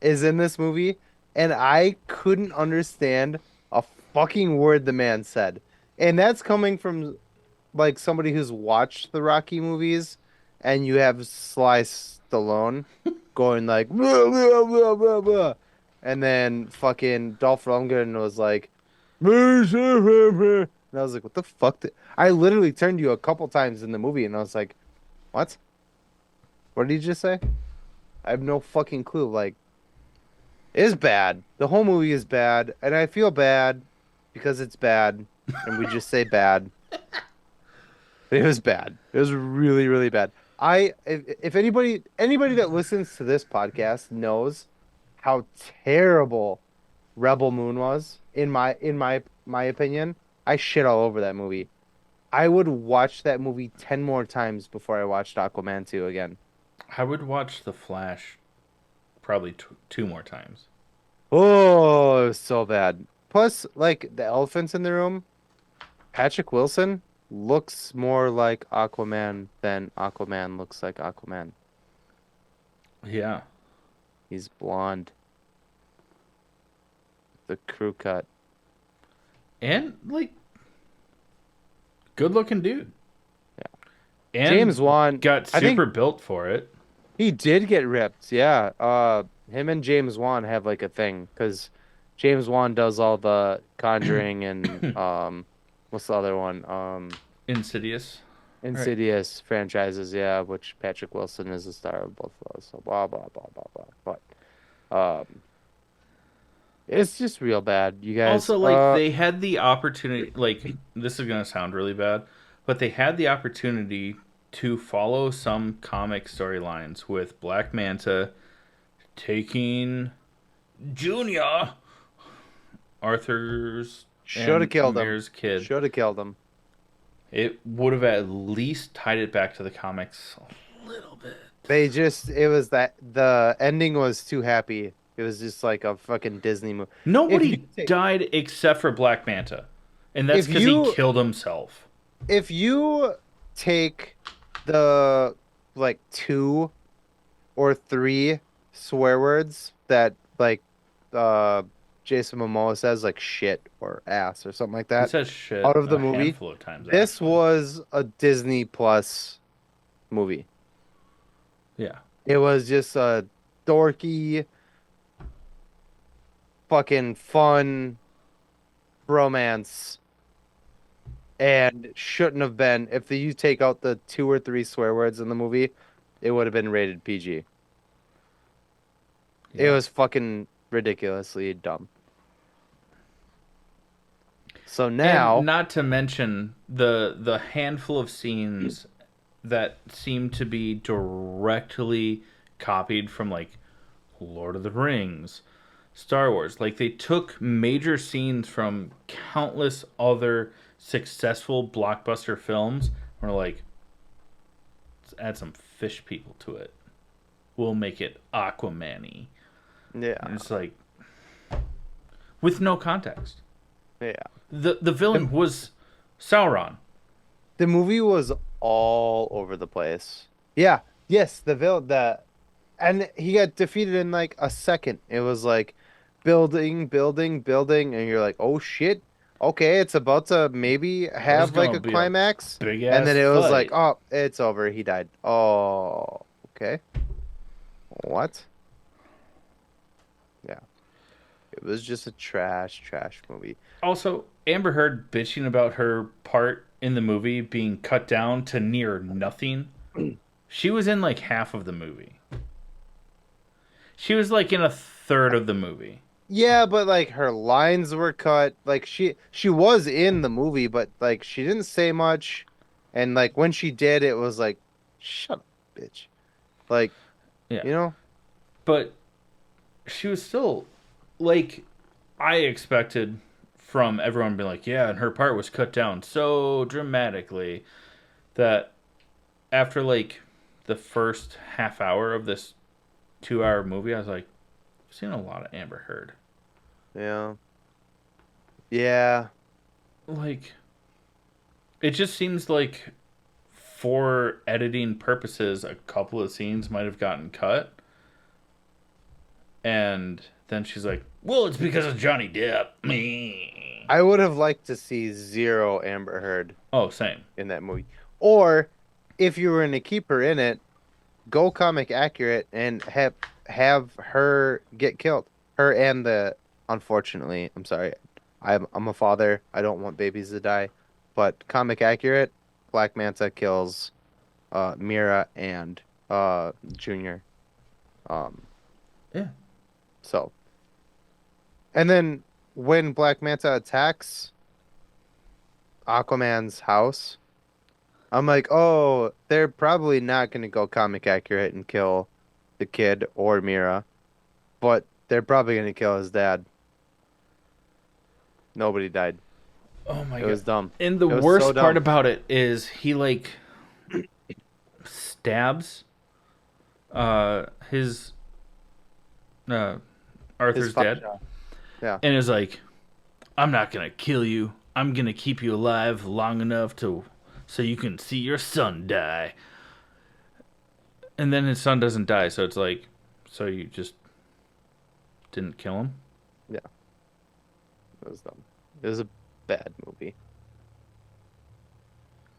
is in this movie, and I couldn't understand a fucking word the man said. And that's coming from like somebody who's watched the Rocky movies, and you have Sly Stallone going like blah, blah, blah, blah, blah. And then fucking Dolph Lundgren was like and I was like, what the fuck? I literally turned to you a couple times in the movie, and I was like, what? What did he just say? I have no fucking clue. Like, it is bad. The whole movie is bad, and I feel bad because it's bad, and we just say bad. It was bad. It was really, really bad. If anybody that listens to this podcast knows how terrible Rebel Moon was, in my opinion, I shit all over that movie. I would watch that movie 10 more times before I watched Aquaman 2 again. I would watch The Flash probably two more times. Oh, it was so bad. Plus, like, the elephants in the room, Patrick Wilson looks more like Aquaman than Aquaman looks like Aquaman. Yeah. He's blonde. The crew cut. And, like, good looking dude. Yeah. And James Wan got I think super built for it. he did get ripped. Yeah. Him and James Wan have like a thing because James Wan does all the Conjuring and what's the other one? Insidious. Insidious franchises, yeah, which Patrick Wilson is the star of both of those. So blah blah blah blah blah. But it's just real bad, you guys. Also, like, they had the opportunity, like, this is going to sound really bad, but they had the opportunity to follow some comic storylines with Black Manta taking Junior, Arthur's should have killed him. Amir's kid. Should have killed him. It would have at least tied it back to the comics a little bit. It was that the ending was too happy. It was just like a fucking Disney movie. Nobody died except for Black Manta. And that's because he killed himself. If you take the like 2 or 3 swear words that like Jason Momoa says, like shit or ass or something like that, He says shit out of the a movie, handful of times, this actually. was a Disney Plus movie. Yeah. It was just a dorky, fucking fun romance, and shouldn't have been. If you take out the 2 or 3 swear words in the movie, it would have been rated PG. Yeah. It was fucking ridiculously dumb. So now, And not to mention the handful of scenes that seem to be directly copied from like Lord of the Rings, Star Wars. Like they took major scenes from countless other successful blockbuster films and were like, let's add some fish people to it. We'll make it Aquaman-y. Yeah. And it's like with no context. Yeah. The villain was Sauron. The movie was all over the place. Yeah. Yes, and he got defeated in like a second. It was like building, building, building, and you're like, oh shit. Okay, it's about to maybe have like gonna a be a climax. big And ass then it was like, fight. oh, it's over. He died. Oh, okay. What? Yeah. It was just a trash movie. Also, Amber Heard bitching about her part in the movie being cut down to near nothing. She was in like half of the movie. She was like in a third of the movie. Yeah, but like her lines were cut. Like she was in the movie, but like she didn't say much. And like when she did, it was like, shut up, bitch. Like, Yeah. you know? But she was still like I expected from everyone being like, yeah, and her part was cut down so dramatically that after like the first half hour of this 2 hour movie, I was like, I've seen a lot of Amber Heard. Yeah. Yeah. Like, it just seems like for editing purposes, a couple of scenes might have gotten cut. And then she's like, well, it's because of Johnny Depp. Me. I would have liked to see zero Amber Heard Oh, same. in that movie. Or if you were going to keep her in it, go comic accurate and have her get killed. Her and unfortunately, I'm sorry. I'm a father. I don't want babies to die. But comic accurate, Black Manta kills Mira and Junior. Yeah. So. And then when Black Manta attacks Aquaman's house, I'm like, oh, they're probably not going to go comic accurate and kill the kid or Mira, but they're probably going to kill his dad. Nobody died. Oh my It god. was dumb. And the It was worst so part dumb. about it is he like stabs his Arthur's His dad. father. Yeah. And is like, I'm not gonna kill you. I'm gonna keep you alive long enough so you can see your son die. And then his son doesn't die, so it's like, so you just didn't kill him? Yeah. It was dumb. It was a bad movie.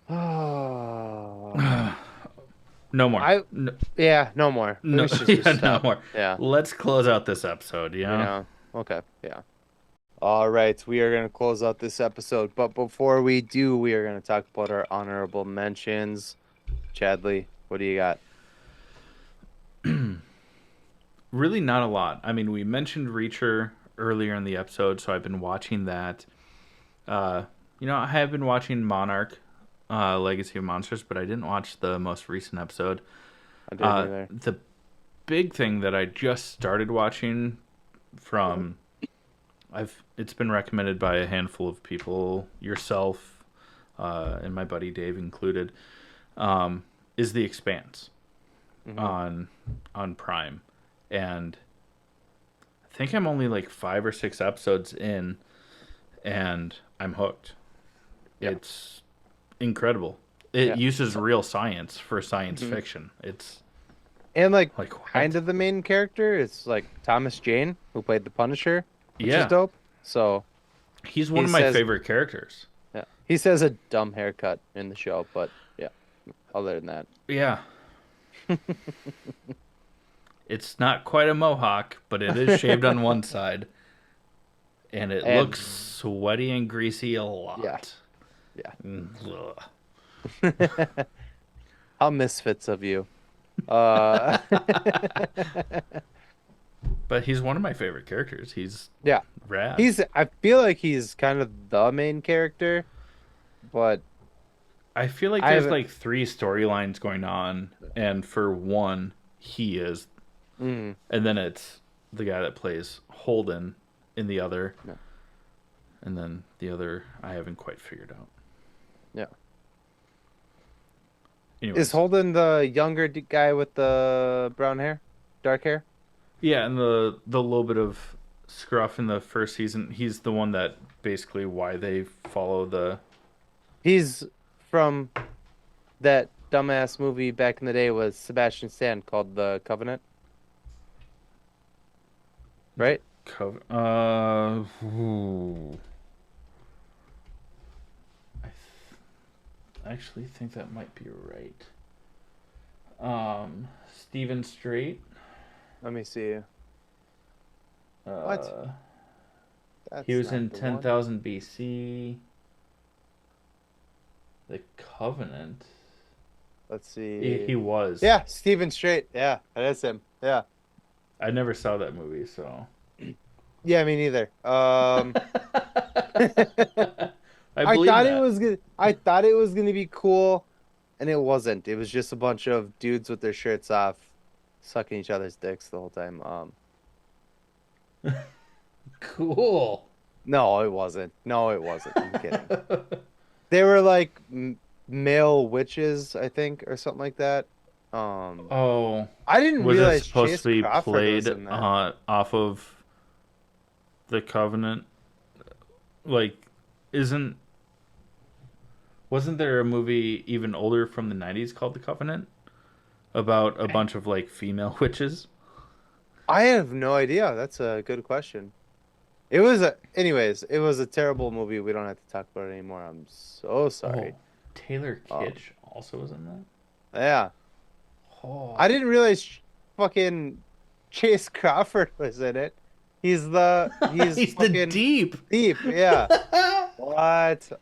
Oh. No more. Yeah, no more. No, We should yeah, just no stop. more. Yeah. Let's close out this episode, yeah? Yeah. Okay. Yeah. All right. We are going to close out this episode. But before we do, we are going to talk about our honorable mentions. Chadley, what do you got? Really not a lot. I mean, we mentioned Reacher earlier in the episode, so I've been watching that. I have been watching Monarch, Legacy of Monsters, but I didn't watch the most recent episode. I didn't either. The big thing that I just started watching from it's been recommended by a handful of people, yourself, and my buddy Dave included, is The Expanse on Prime. And I think I'm only like 5 or 6 episodes in and I'm hooked. Yeah. It's incredible. It uses real science for science fiction. It's and what? kind of the main character is like Thomas Jane, who played the Punisher, which Yeah. is dope. So he's one of my favorite characters. Yeah. He says a dumb haircut in the show, but yeah. Other than that. Yeah. It's not quite a mohawk, but it is shaved on one side. And it looks sweaty and greasy a lot. Yeah. How misfits of you. But he's one of my favorite characters. He's rad. I feel like he's kind of the main character, but I feel like I there's haven't. like three storylines going on, and for one, he is, Mm, and then it's the guy that plays Holden in the other, no, and then the other I haven't quite figured out. yeah. Is Anyways, Holden the younger guy with the brown hair, dark hair? yeah, and the little bit of scruff in the first season, he's the one that basically why they follow the He's from that dumbass movie back in the day with Sebastian Stan called The Covenant, right? cover. I actually think that might be right. Stephen Strait. Let me see. What? Uh, he That's was not in the one. 10,000 BC. The Covenant. Let's He, see. he was. Yeah, Stephen Strait. Yeah, that is him. Yeah. I never saw that movie, so. Yeah, me neither. I believe that. I thought it was gonna be cool, and it wasn't. It was just a bunch of dudes with their shirts off, sucking each other's dicks the whole time. Cool. No, it wasn't. No, it wasn't. I'm kidding. They were like male witches, I think, or something like that. Um, Oh, I didn't was it realize supposed to Chase be Crawford was played in that. off of the Covenant? Like, isn't wasn't there a movie even older from the 90s called The Covenant about a bunch of like female witches? I have no idea. That's a good question. Anyways, it was a terrible movie. We don't have to talk about it anymore. I'm so Oh, sorry. Taylor Um, Kitsch also was in that. yeah, I Oh, didn't realize fucking Chase Crawford was in it. He's he's the fucking deep. deep. Yeah. What?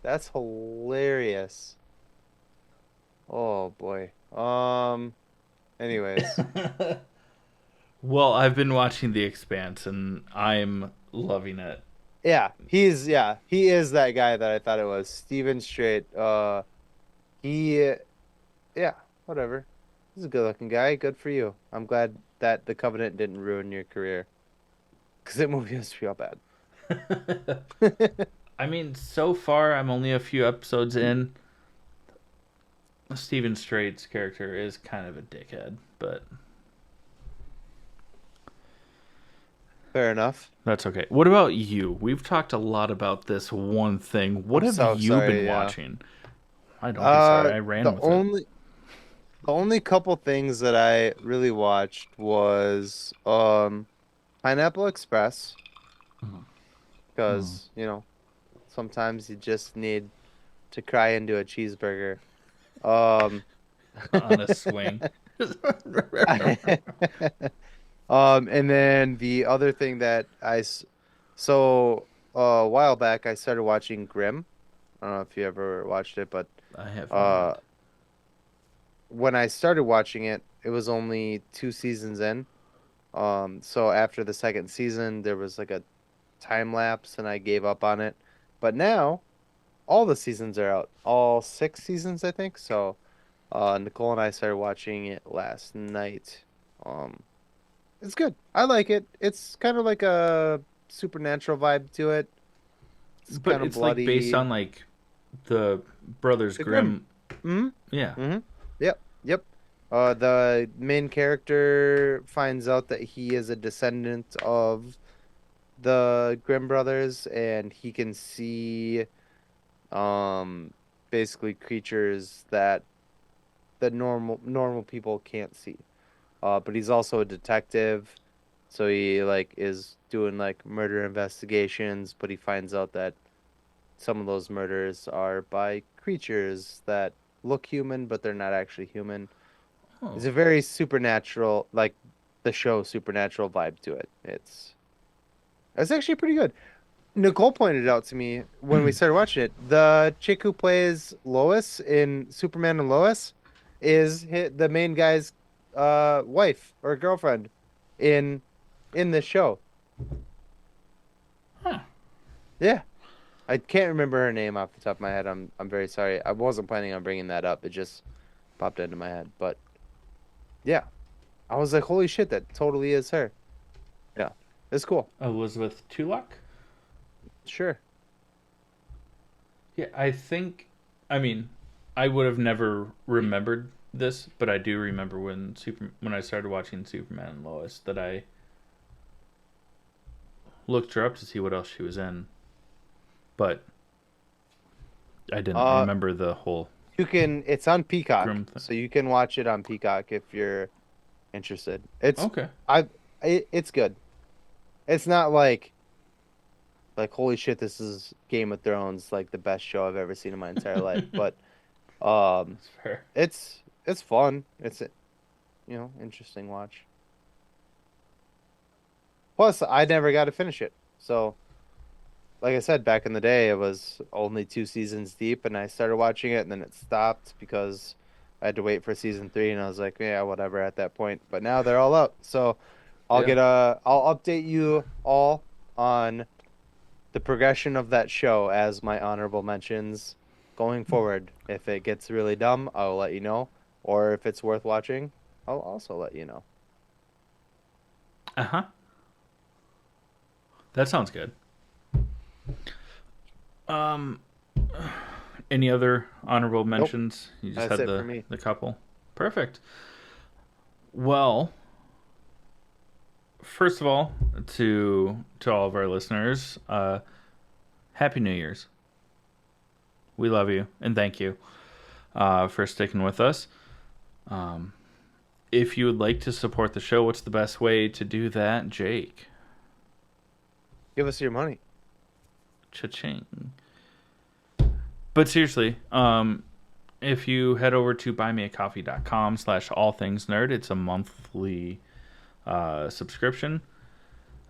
That's hilarious. Oh boy. Anyways, Well, I've been watching The Expanse and I'm loving it. yeah, he is that guy that I thought it was. Steven Strait. He yeah, whatever. He's a good-looking guy. Good for you. I'm glad that The Covenant didn't ruin your career because that movie was real bad. I mean, so far I'm only a few episodes in. Stephen Strait's character is kind of a dickhead, but Fair enough. that's okay. What about you? We've talked a lot about this one thing. What I'm have so you been sorry. Yeah. watching? I don't be sorry. I ran The with it. only couple things that I really watched was Pineapple Express Hmm. because, sometimes you just need to cry into a cheeseburger. Um On a swing. and then the other thing so a while back I started watching Grimm. I don't know if you ever watched it, but I have uh not. when I started watching it, it was only two seasons in. So after the second season, there was like a time lapse and I gave up on it. But now all the seasons are out, all six seasons, I think. So Nicole and I started watching it last night. Um, it's good. I like it. It's kind of like a supernatural vibe to it. It's But kind of it's like based bloody. on like the Brothers The Grimm. Grimm. Hmm. Yeah. Hmm. Yep. Yep. The main character finds out that he is a descendant of the Grimm brothers, and he can see um basically creatures that the normal people can't see. But he's also a detective, so he like is doing like murder investigations, but he finds out that some of those murders are by creatures that look human, but they're not actually human. Oh. It's a very supernatural, like the show Supernatural vibe to it. It's actually pretty good. Nicole pointed out to me when we started watching it, the chick who plays Lois in Superman and Lois is the main guy's wife or girlfriend in in this show. Huh. Yeah, I can't remember her name off the top of my head. I'm very sorry. I wasn't planning on bringing that up. It just popped into my head. But yeah, I was like, holy shit, that totally is her. Yeah, it's cool. Elizabeth Tulloch? Sure. Yeah, I mean, I would have never remembered this, but I do remember when I started watching Superman and Lois that I looked her up to see what else she was in, but I didn't Uh, remember the whole it's on Peacock, groom thing. so you can watch it on Peacock if you're interested. It's Okay. it's good. It's not like holy shit, this is Game of Thrones, like the best show I've ever seen in my entire life. But um, That's fair. it's fun. It's a, interesting watch. Plus, I never got to finish it. So, like I said, back in the day, it was only 2 seasons deep, and I started watching it, and then it stopped because I had to wait for season 3, and I was like, yeah, whatever at that point. But now they're all up, so Yeah. I'll update you all on the progression of that show as my honorable mentions going forward. If it gets really dumb, I'll let you know, or if it's worth watching, I'll also let you know. Uh huh. That sounds good. Um, any other honorable Nope, mentions? You just that's had it for me. the couple. Perfect. Well, first of all, to all of our listeners, Happy New Year's. We love you and thank you for sticking with us. Um, if you would like to support the show, what's the best way to do that, Jake? Give us your money. Cha-ching. But seriously, if you head over to buymeacoffee.com/allthingsnerd, it's a monthly subscription.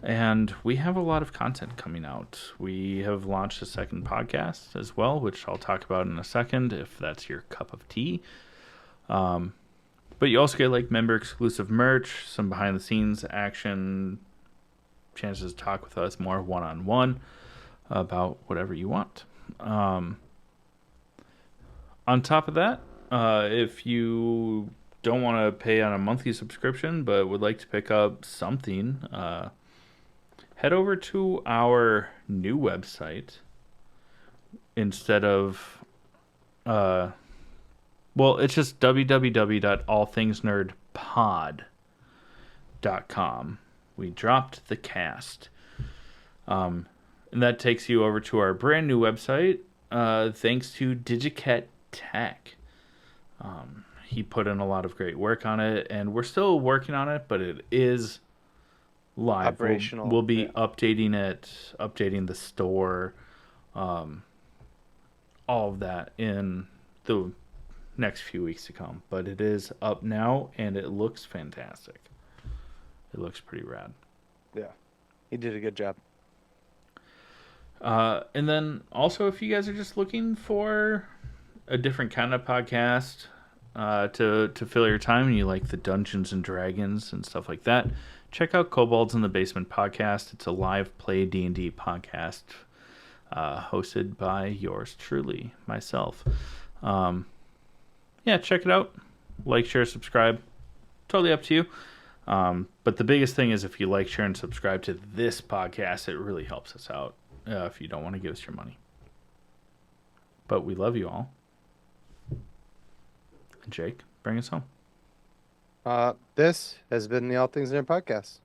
And we have a lot of content coming out. We have launched a second podcast as well, which I'll talk about in a second if that's your cup of tea. But you also get like member exclusive merch, some behind the scenes action, chances to talk with us more one on one about whatever you want. On top of that, if you don't want to pay on a monthly subscription but would like to pick up something, head over to our new website instead of it's just www.allthingsnerdpod.com. We dropped the cast. And that takes you over to our brand new website, thanks to Digiket Tech. He put in a lot of great work on it, and we're still working on it, but it is live. Operational. We'll be Yeah. updating it, updating the store, all of that in the next few weeks to come. But it is up now, and it looks fantastic. It looks pretty rad. Yeah. He did a good job. And then also, if you guys are just looking for a different kind of podcast to fill your time, and you like the Dungeons and Dragons and stuff like that, check out Kobolds in the Basement podcast. It's a live play D&D podcast hosted by yours truly, myself. Yeah, check it out. Like, share, subscribe. Totally up to you. But the biggest thing is if you like, share, and subscribe to this podcast, it really helps us out if you don't want to give us your money. But we love you all. Jake, bring us home. This has been the All Things Nerd podcast.